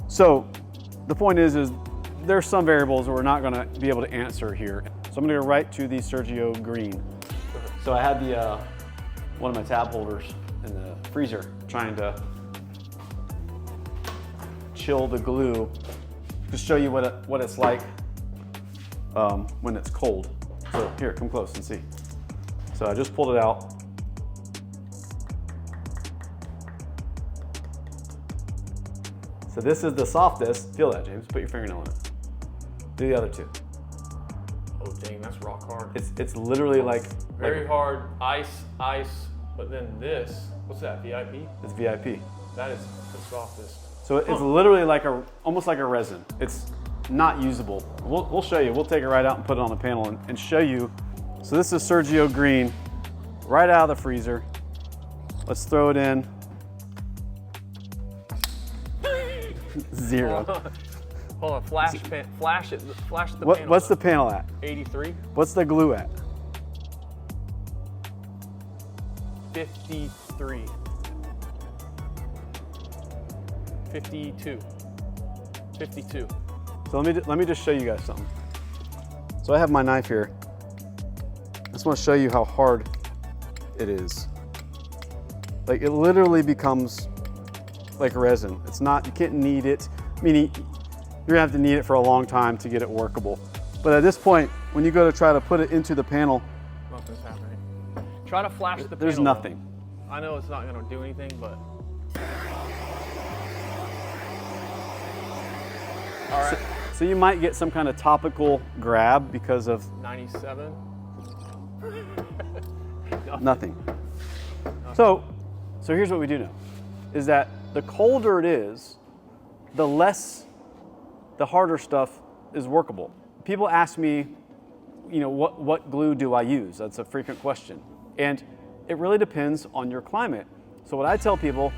So the point is there's some variables that we're not gonna be able to answer here. So I'm gonna go right to the Sergio green. So I had the one of my tab holders in the freezer trying to chill the glue to show you what it's like when it's cold. So here, come close and see. So I just pulled it out. So this is the softest. Feel that, James. Put your fingernail on it. Do the other two. Oh dang, that's rock hard. It's literally like Very hard, ice, but then this, what's that, VIP? It's VIP. That is the softest. So it's literally like almost like a resin. It's not usable. We'll show you. We'll take it right out and put it on the panel and show you. So this is Sergio green, right out of the freezer. Let's throw it in. 0. Hold on, flash the panel. What's the panel at? 83? What's the glue at? 53. 52. 52. So let me just show you guys something. So I have my knife here. I just want to show you how hard it is. Like it literally becomes like resin. It's not, you can't knead it. I mean, you're gonna have to knead it for a long time to get it workable. But at this point, when you go to try to put it into the panel, Nothing's happening. Try to flash the panel. there's nothing. Though. I know it's not gonna do anything, but. All right. So you might get some kind of topical grab because of 97. nothing. So here's what we do know, is that the colder it is, the harder stuff is workable. People ask me, you know, what glue do I use? That's a frequent question. And it really depends on your climate. So what I tell people,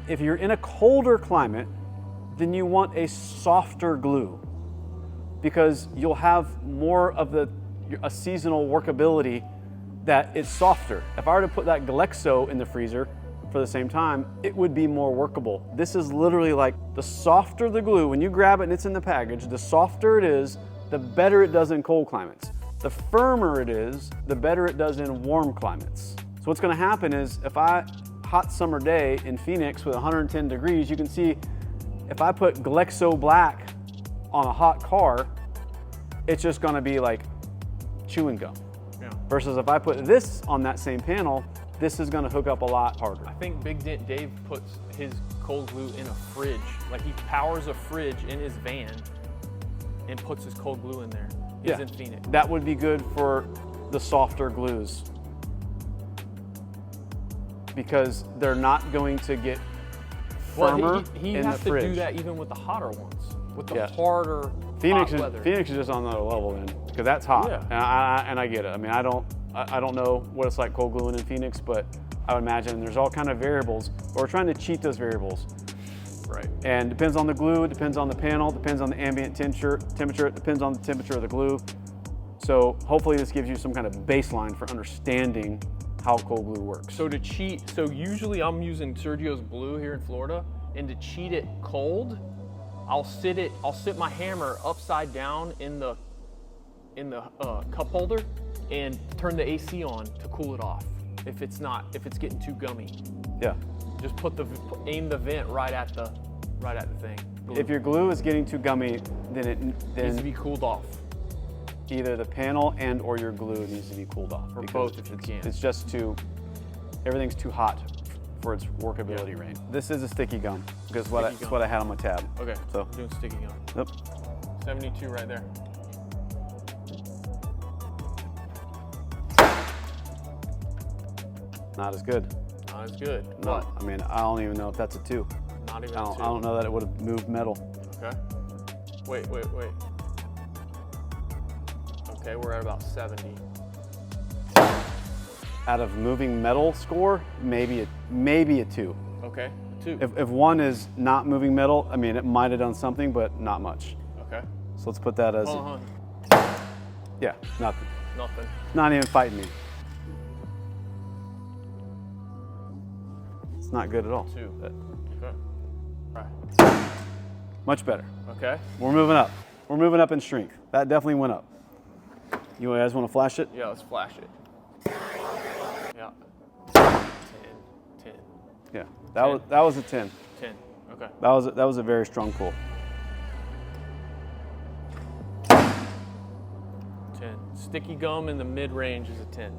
if you're in a colder climate, then you want a softer glue because you'll have more of a seasonal workability that it's softer. If I were to put that Glexo in the freezer for the same time, it would be more workable. This is literally like the softer the glue, when you grab it and it's in the package, the softer it is, the better it does in cold climates. The firmer it is, the better it does in warm climates. So what's gonna happen is if hot summer day in Phoenix with 110 degrees, you can see if I put Glexo Black on a hot car, it's just gonna be like chewing gum. Yeah. Versus if I put this on that same panel, this is gonna hook up a lot harder. I think Big Dent Dave puts his cold glue in a fridge. Like he powers a fridge in his van and puts his cold glue in there. He's in Phoenix. That would be good for the softer glues because they're not going to get firmer well, he in has the to fridge. do that even with the hotter ones, with the Yeah. harder Phoenix hot weather. Phoenix is just on another level then because that's hot, Yeah. and I get it. I mean, I don't know what it's like cold gluing in Phoenix, but I would imagine there's all kind of variables. But we're trying to cheat those variables. Right. And it depends on the glue, it depends on the panel, it depends on the ambient temperature, it depends on the temperature of the glue. So hopefully this gives you some kind of baseline for understanding how cold glue works. So to cheat, so usually I'm using Sergios Blue here in Florida, and to cheat it cold, I'll sit my hammer upside down in the cup holder and turn the AC on to cool it off. If it's getting too gummy. Yeah. Just aim the vent right at the thing. Glue. If your glue is getting too gummy, then needs to be cooled off. either the panel and or your glue needs to be cooled off. Or because both if you can. It's just everything's too hot for its workability range. This is a sticky gum because that's what I had on my tab. Okay, So I'm doing sticky gum. Yep. 72 right there. Not as good. Not as good. No, What? I mean, I don't even know if that's a 2. Not even I a 2. don't know that it would have moved metal. Okay. Wait. Okay, we're at about 70. Out of moving metal score, maybe a 2. Okay, 2. If 1 is not moving metal, I mean, it might have done something, but not much. Okay. So let's put that as, Hold on. yeah, nothing. Nothing. Not even fighting me. It's not good at all. 2. Okay. All right. Much better. Okay. We're moving up. We're moving up in strength. That definitely went up. You guys want to flash it? Yeah, let's flash it. Yeah. 10. Yeah. That was a 10. 10. Okay. That was a very strong pull. 10. Sticky gum in the mid-range is a 10.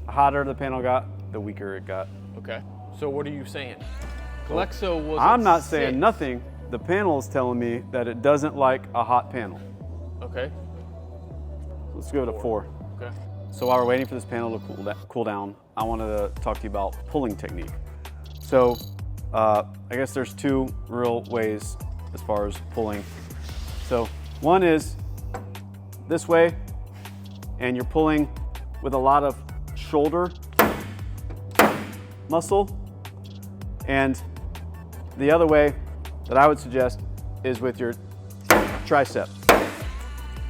The hotter the panel got, the weaker it got. Okay. So what are you saying? Glexo was I'm at not 6. saying nothing. The panel is telling me that it doesn't like a hot panel. Okay. Let's go to 4. Okay. So while we're waiting for this panel to cool down, I wanted to talk to you about pulling technique. So I guess there's 2 real ways as far as pulling. So one is this way, and you're pulling with a lot of shoulder muscle. And the other way that I would suggest is with your tricep.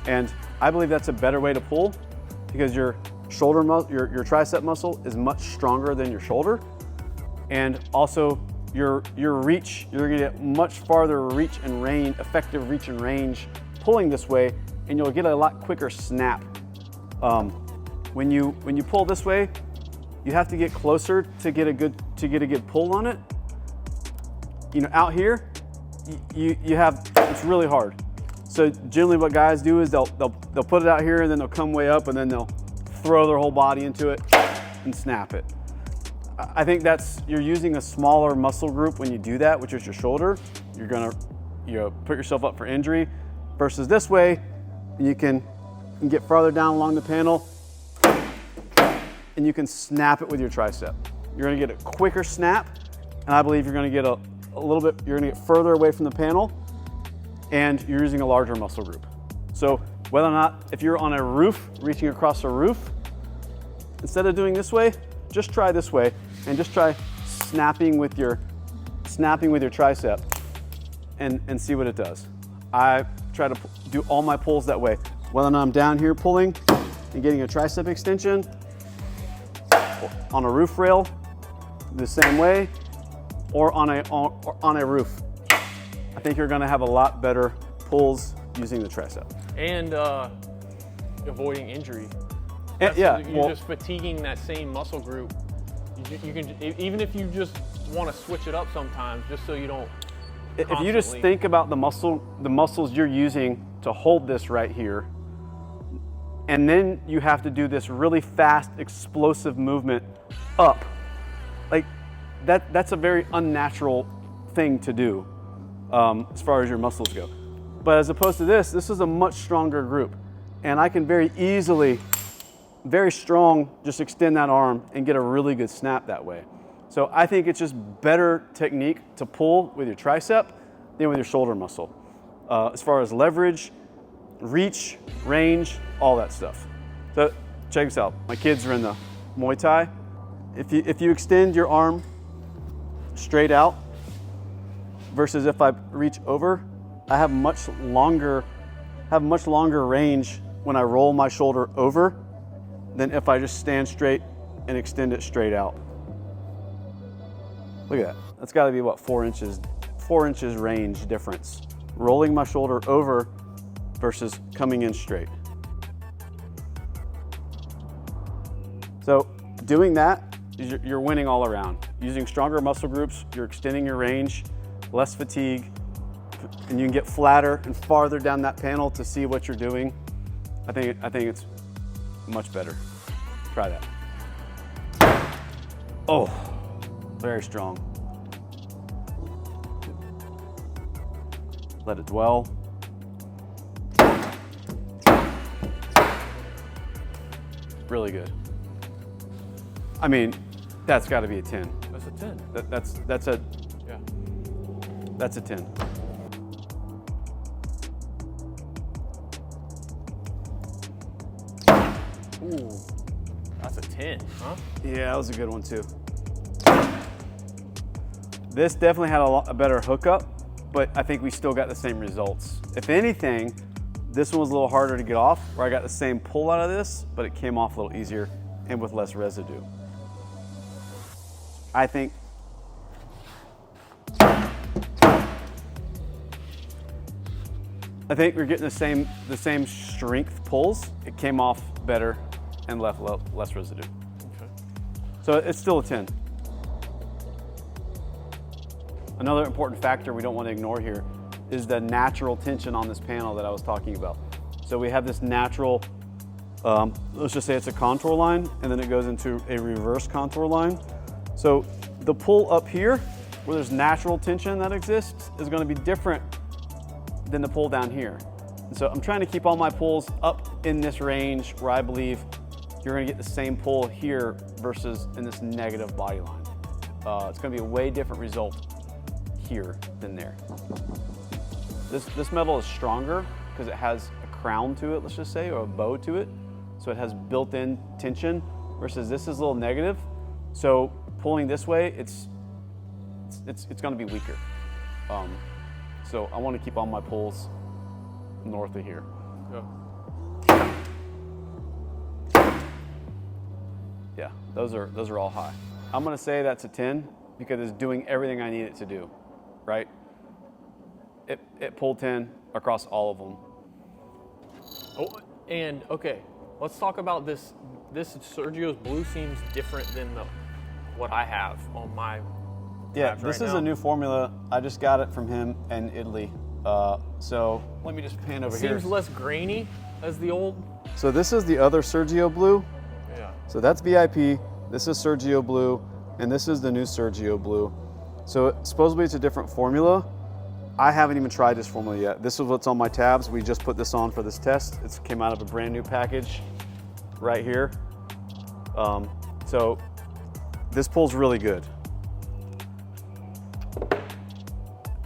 And I believe that's a better way to pull because your shoulder your tricep muscle is much stronger than your shoulder. And also your reach, you're gonna get much farther reach and range, effective reach and range pulling this way, and you'll get a lot quicker snap. When you pull this way, you have to get closer to get a good pull on it. You know, out here, it's really hard. So generally what guys do is they'll put it out here and then they'll come way up and then they'll throw their whole body into it and snap it. I think you're using a smaller muscle group when you do that, which is your shoulder. You're gonna put yourself up for injury versus this way, you can get farther down along the panel and you can snap it with your tricep. You're gonna get a quicker snap, and I believe you're gonna get you're gonna get further away from the panel, and you're using a larger muscle group. So whether or not, if you're on a roof, reaching across a roof, instead of doing this way, just try this way, and just try snapping with your tricep and see what it does. I try to do all my pulls that way. Whether or not I'm down here pulling and getting a tricep extension, on a roof rail, the same way, or on a roof. I think you're gonna have a lot better pulls using the tricep. And avoiding injury. You're just fatiguing that same muscle group. You can, even if you just want to switch it up sometimes, just so you don't. If you just think about the muscles you're using to hold this right here, and then you have to do this really fast, explosive movement up, like that's a very unnatural thing to do as far as your muscles go. But as opposed to this is a much stronger group, and I can very easily, very strong, just extend that arm and get a really good snap that way. So I think it's just better technique to pull with your tricep than with your shoulder muscle. As far as leverage, reach, range, all that stuff. So check this out. My kids are in the Muay Thai. If you extend your arm straight out versus if I reach over, I have much longer range when I roll my shoulder over than if I just stand straight and extend it straight out. Look at that. That's got to be what, 4 inches range difference. Rolling my shoulder over versus coming in straight. So doing that, you're winning all around. Using stronger muscle groups, you're extending your range, less fatigue, and you can get flatter and farther down that panel to see what you're doing. I think it's much better. Try that. Oh, very strong. Let it dwell. Really good. I mean, that's got to be a 10. That's a 10. That's a 10. Ooh, that's a 10, huh? Yeah, that was a good one too. This definitely had a better hookup, but I think we still got the same results. If anything, this one was a little harder to get off, where I got the same pull out of this, but it came off a little easier and with less residue. I think we're getting the same strength pulls. It came off better and left less residue. Okay. So it's still a 10. Another important factor we don't want to ignore here is the natural tension on this panel that I was talking about. So we have this natural, let's just say it's a contour line, and then it goes into a reverse contour line. So the pull up here, where there's natural tension that exists, is going to be different than the pull down here. And so I'm trying to keep all my pulls up in this range where I believe you're going to get the same pull here versus in this negative body line. It's going to be a way different result here than there. This metal is stronger because it has a crown to it, let's just say, or a bow to it. So it has built-in tension versus this is a little negative. So pulling this way, it's going to be weaker. So I want to keep all my pulls north of here. Go. Yeah, those are all high. I'm gonna say that's a 10 because it's doing everything I need it to do, right? It pulled 10 across all of them. Oh, and okay, let's talk about this. This Sergio's blue seems different than what I have on my Yeah, tabs this right is now. a new formula. I just got it from him in Italy. So let me just pan over here. Seems less grainy as the old. So this is the other Sergio blue. Yeah. So that's VIP, this is Sergio blue, and this is the new Sergio blue. So supposedly it's a different formula. I haven't even tried this formula yet. This is what's on my tabs. We just put this on for this test. It came out of a brand new package right here. So this pulls really good.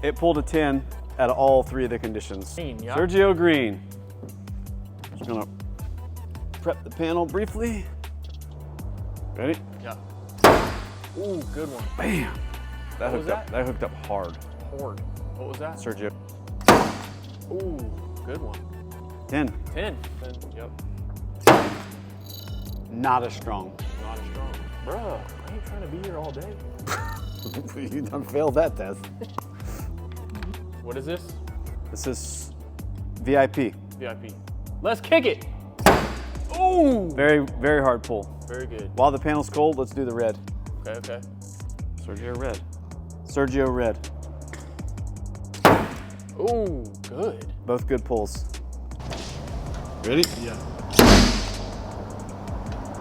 It pulled a 10 out of all three of the conditions. Green, yeah. Sergio green. Just gonna prep the panel briefly. Ready? Yeah. Ooh, good one. Bam! That What was hooked up. that? That hooked up hard. Horde. What was that? Sergio. Ooh, good one. 10. 10. 10. Yep. Not as strong. Not as strong. Bruh, I ain't trying to be here all day. You done failed that test. What is this? This is VIP. VIP. Let's kick it. Ooh. Very, very hard pull. Very good. While the panel's cold, let's do the red. Okay, okay. Sergio red. Sergio red. Ooh, good. Both good pulls. Ready? Yeah.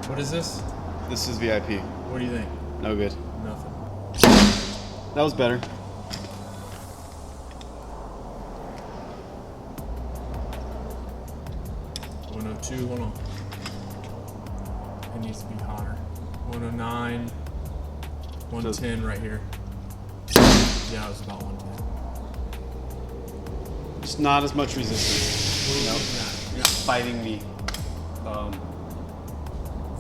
What is this? This is VIP. What do you think? No good. Nothing. That was better. $102, hold on. It needs to be hotter. 109, 110 right here. Yeah, it was about 110. Just not as much resistance. Nope. You're not fighting me.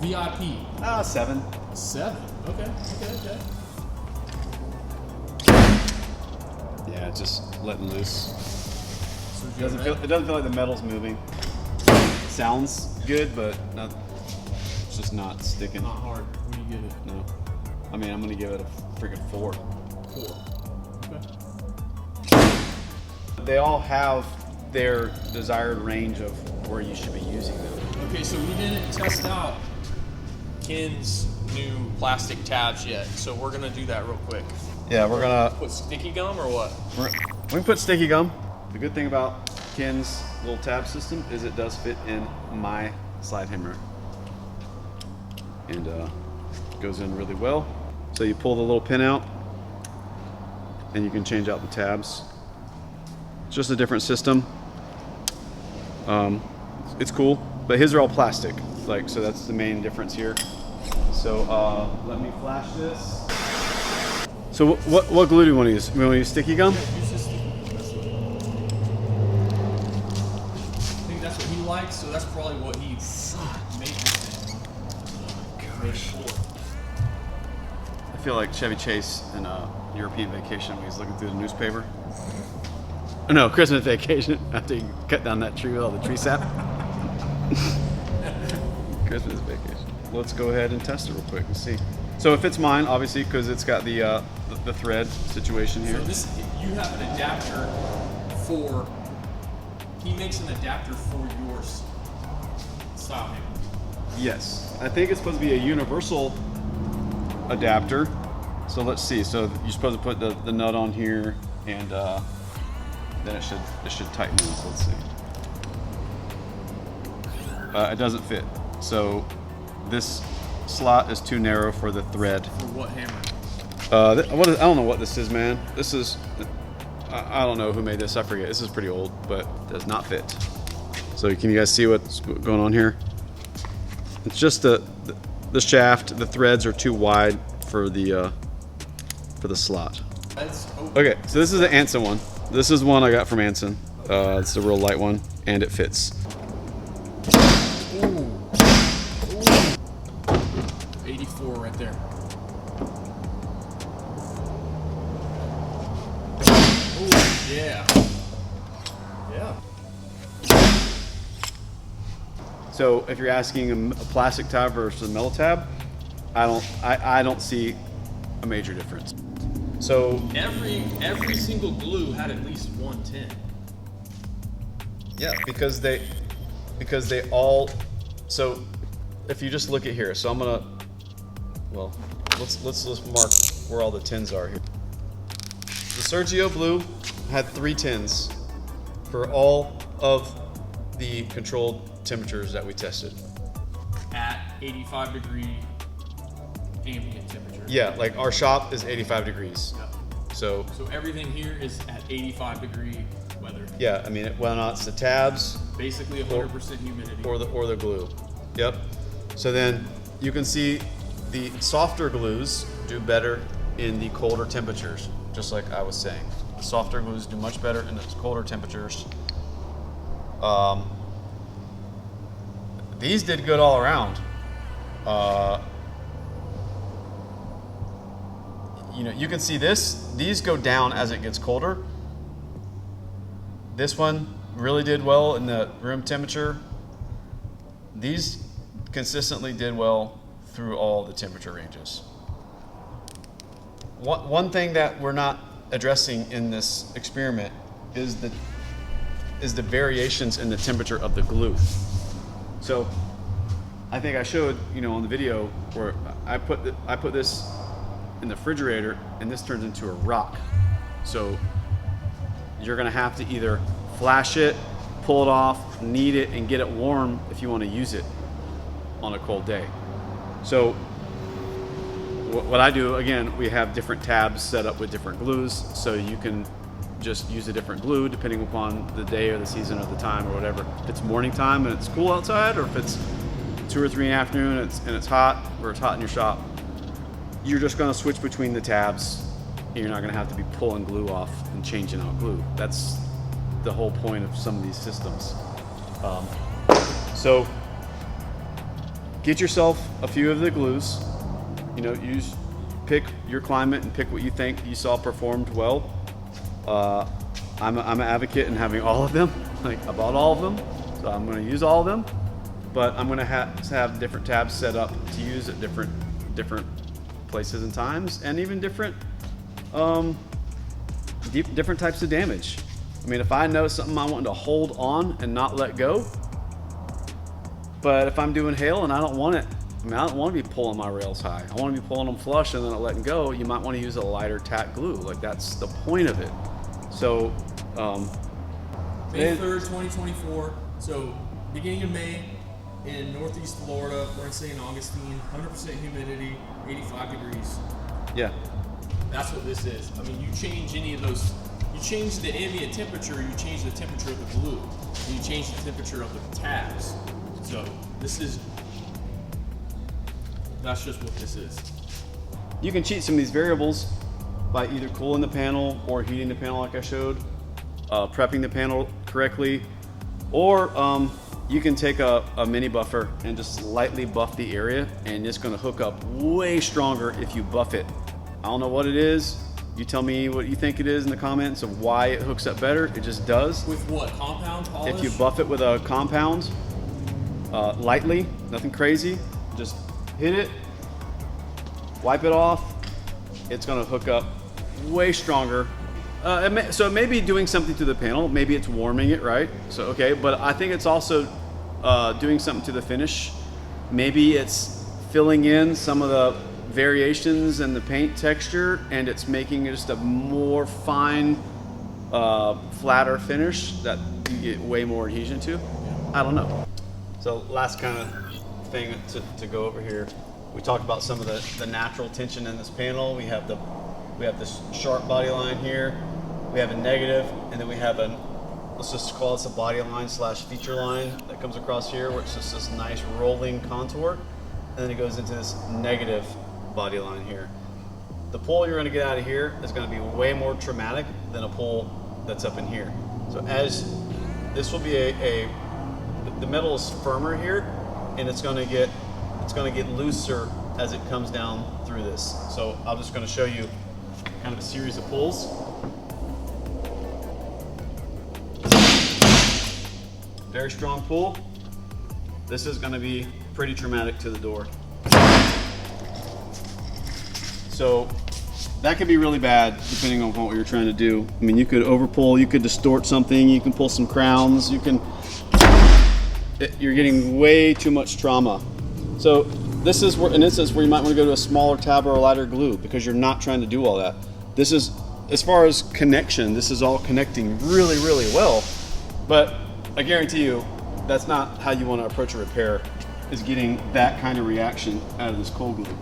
VIP. 7. 7. Okay. Yeah, just letting loose. So It doesn't feel like the metal's moving. Sounds good, but not, it's just not sticking. not hard when you get it. No. I mean, I'm gonna give it a freaking 4. 4. Okay. They all have their desired range of where you should be using them. Okay, so we didn't test out Ken's new plastic tabs yet, so we're gonna do that real quick. Yeah, we're gonna Put sticky gum or what? we can put sticky gum. The good thing about Ken's little tab system is it does fit in my slide hammer, and goes in really well. So you pull the little pin out, and you can change out the tabs. It's just a different system. It's cool, but his are all plastic, like, so that's the main difference here. So let me flash this. So what glue do you want to use? We want to use sticky gum? Use this sticky gum. I think that's what he likes, so that's probably what he made this in. Made it for. I feel like Chevy Chase in European Vacation when he's looking through the newspaper. No, Christmas Vacation, after you cut down that tree with all the tree sap. Christmas Vacation. Let's go ahead and test it real quick and see. So it fits mine, obviously, because it's got the thread situation here. So this, you have an adapter for, he makes an adapter for your style hammer. Yes, I think it's supposed to be a universal adapter. So let's see. So you're supposed to put the nut on here, and then it should tighten in. So let's see. It doesn't fit. So this slot is too narrow for the thread. For what hammer? I don't know what this is, man. This is, I don't know who made this. I forget. This is pretty old, but does not fit. So can you guys see what's going on here? It's just the shaft. The threads are too wide for the slot. Okay, so this is the Anson one. This is one I got from Anson. It's a real light one, and it fits. Ooh. 84 right there. Ooh, yeah. So if you're asking a plastic tab versus a metal tab, I don't see a major difference. So Every single glue had at least one tin. yeah, because they all, so if you just look at here, so I'm gonna, well, let's mark where all the tins are here. The Sergio blue had 3 tins for all of the controlled temperatures that we tested. At 85 degree ambient temperature. Yeah, like our shop is 85 degrees. Yep. So everything here is at 85 degree weather. yeah, I mean, whether or not it's the tabs Basically 100% humidity. or the glue. Yep. So then you can see the softer glues do better in the colder temperatures, just like I was saying. The softer glues do much better in the colder temperatures. These did good all around. You know, you can see these go down as it gets colder. This one really did well in the room temperature. These consistently did well through all the temperature ranges. One thing that we're not addressing in this experiment is the variations in the temperature of the glue. So I think I showed, you know, on the video where I put this in the refrigerator and this turns into a rock. So you're gonna have to either flash it, pull it off, knead it, and get it warm if you want to use it on a cold day. So what I do, again, we have different tabs set up with different glues, so you can just use a different glue depending upon the day or the season or the time or whatever. If it's morning time and it's cool outside, or if it's 2 or 3 in the afternoon and it's hot, or it's hot in your shop, you're just gonna switch between the tabs. You're not gonna have to be pulling glue off and changing out glue. That's the whole point of some of these systems. So get yourself a few of the glues. You know, pick your climate and pick what you think you saw performed well. I'm an advocate in having all of them. Like, I bought all of them, so I'm going to use all of them. But I'm going to have different tabs set up to use at different places and times, and even different types of damage. I mean, if I know something I want to hold on and not let go, but if I'm doing hail and I don't want it, I mean, I don't want to be pulling my rails high. I want to be pulling them flush and then letting go. You might want to use a lighter tack glue. Like, that's the point of it. So, May 3rd, 2024. So, beginning of May in Northeast Florida, we're in St. Augustine, 100% humidity, 85 degrees. yeah. That's what this is. I mean, you change any of those, you change the ambient temperature, you change the temperature of the glue, and you change the temperature of the tabs. So that's just what this is. You can cheat some of these variables by either cooling the panel or heating the panel like I showed, prepping the panel correctly, or you can take a mini buffer and just lightly buff the area, and it's gonna hook up way stronger if you buff it. I don't know what it is. You tell me what you think it is in the comments of why it hooks up better. It just does. With what, compound polish? If you buff it with a compound, lightly, nothing crazy, just hit it, wipe it off, it's gonna hook up way stronger. So it may be doing something to the panel, maybe it's warming it, right? So, okay, but I think it's also doing something to the finish. Maybe it's filling in some of the variations in the paint texture, and it's making it just a more fine, flatter finish that you get way more adhesion to. I don't know. So last kind of thing to go over here, we talked about some of the natural tension in this panel. We have this sharp body line here. We have a negative, and then we have let's just call this a body line / feature line that comes across here, where it's just this nice rolling contour, and then it goes into this negative body line here. The pull you're going to get out of here is going to be way more traumatic than a pull that's up in here. So as this will be the metal is firmer here, and it's going to get looser as it comes down through this. So I'm just going to show you kind of a series of pulls. Very strong pull. this is going to be pretty traumatic to the door. So that could be really bad depending on what you're trying to do. I mean, you could overpull, you could distort something, you can pull some crowns, you're getting way too much trauma. So this is an instance where you might want to go to a smaller tab or a lighter glue because you're not trying to do all that. This is, as far as connection, this is all connecting really, really well. But I guarantee you, that's not how you want to approach a repair, is getting that kind of reaction out of this cold glue.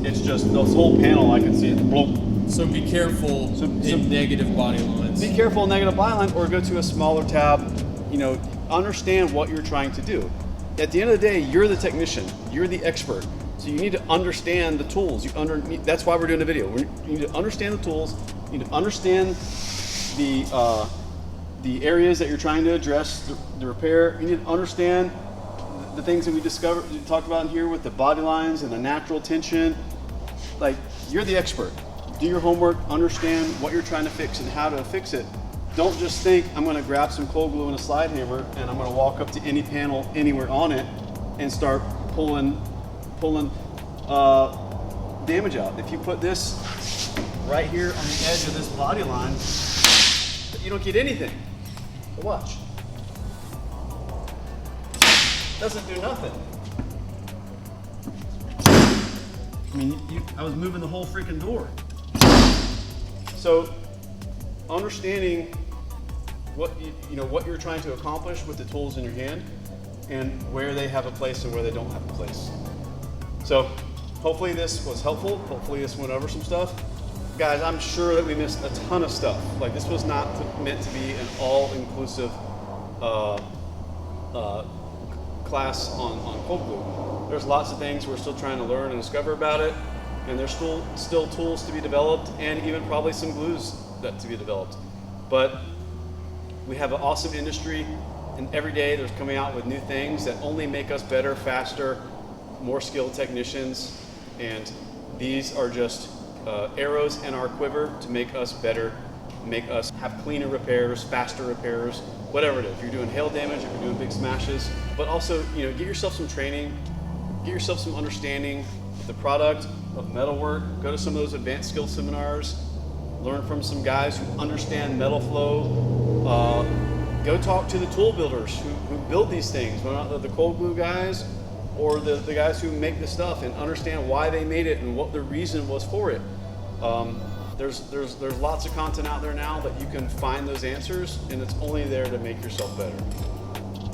It's just this whole panel, I can see it. Bloop. So be careful in negative body lines. Be careful in negative body line, or go to a smaller tab. You know, understand what you're trying to do. At the end of the day, you're the technician, you're the expert. So you need to understand the tools. That's why we're doing a video. You need to understand the tools. You need to understand the areas that you're trying to address, the repair. You need to understand the things that we talked about in here with the body lines and the natural tension. Like, you're the expert. Do your homework, understand what you're trying to fix and how to fix it. Don't just think, I'm gonna grab some cold glue and a slide hammer and I'm gonna walk up to any panel anywhere on it and start pulling damage out. If you put this right here on the edge of this body line, you don't get anything. But watch. Doesn't do nothing. I mean, I was moving the whole freaking door. So, understanding what what you're trying to accomplish with the tools in your hand, and where they have a place and where they don't have a place. So, hopefully this was helpful. Hopefully this went over some stuff. Guys, I'm sure that we missed a ton of stuff. Like, this was not meant to be an all-inclusive class on cold glue. There's lots of things we're still trying to learn and discover about it, and there's still tools to be developed, and even probably some glues to be developed. But we have an awesome industry, and every day there's coming out with new things that only make us better, faster, more skilled technicians, and these are just arrows in our quiver to make us better, make us have cleaner repairs, faster repairs, whatever it is. If you're doing hail damage, if you're doing big smashes, but also, get yourself some training, get yourself some understanding of the product, of metalwork. Go to some of those advanced skill seminars, learn from some guys who understand metal flow. Go talk to the tool builders who build these things, whether or not the cold glue guys or the guys who make the stuff, and understand why they made it and what the reason was for it. There's lots of content out there now that you can find those answers, and it's only there to make yourself better.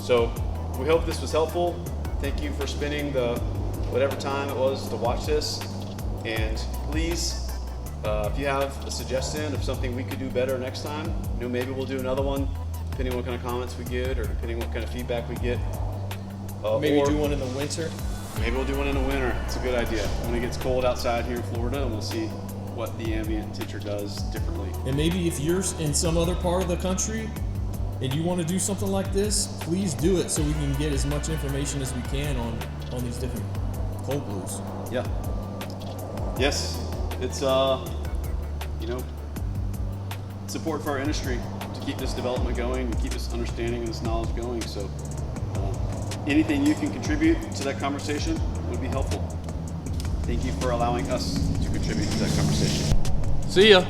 So we hope this was helpful. Thank you for spending the whatever time it was to watch this. And please, if you have a suggestion of something we could do better next time, maybe we'll do another one, depending on what kind of comments we get or depending on what kind of feedback we get. Maybe do one in the winter. Maybe we'll do one in the winter. It's a good idea. When it gets cold outside here in Florida, and we'll see what the ambient temperature does differently. And maybe if you're in some other part of the country and you want to do something like this, please do it so we can get as much information as we can on these different cold glues. Yeah. Yes. It's support for our industry to keep this development going and keep this understanding and this knowledge going. So anything you can contribute to that conversation would be helpful. Thank you for allowing us to contribute to that conversation. See ya.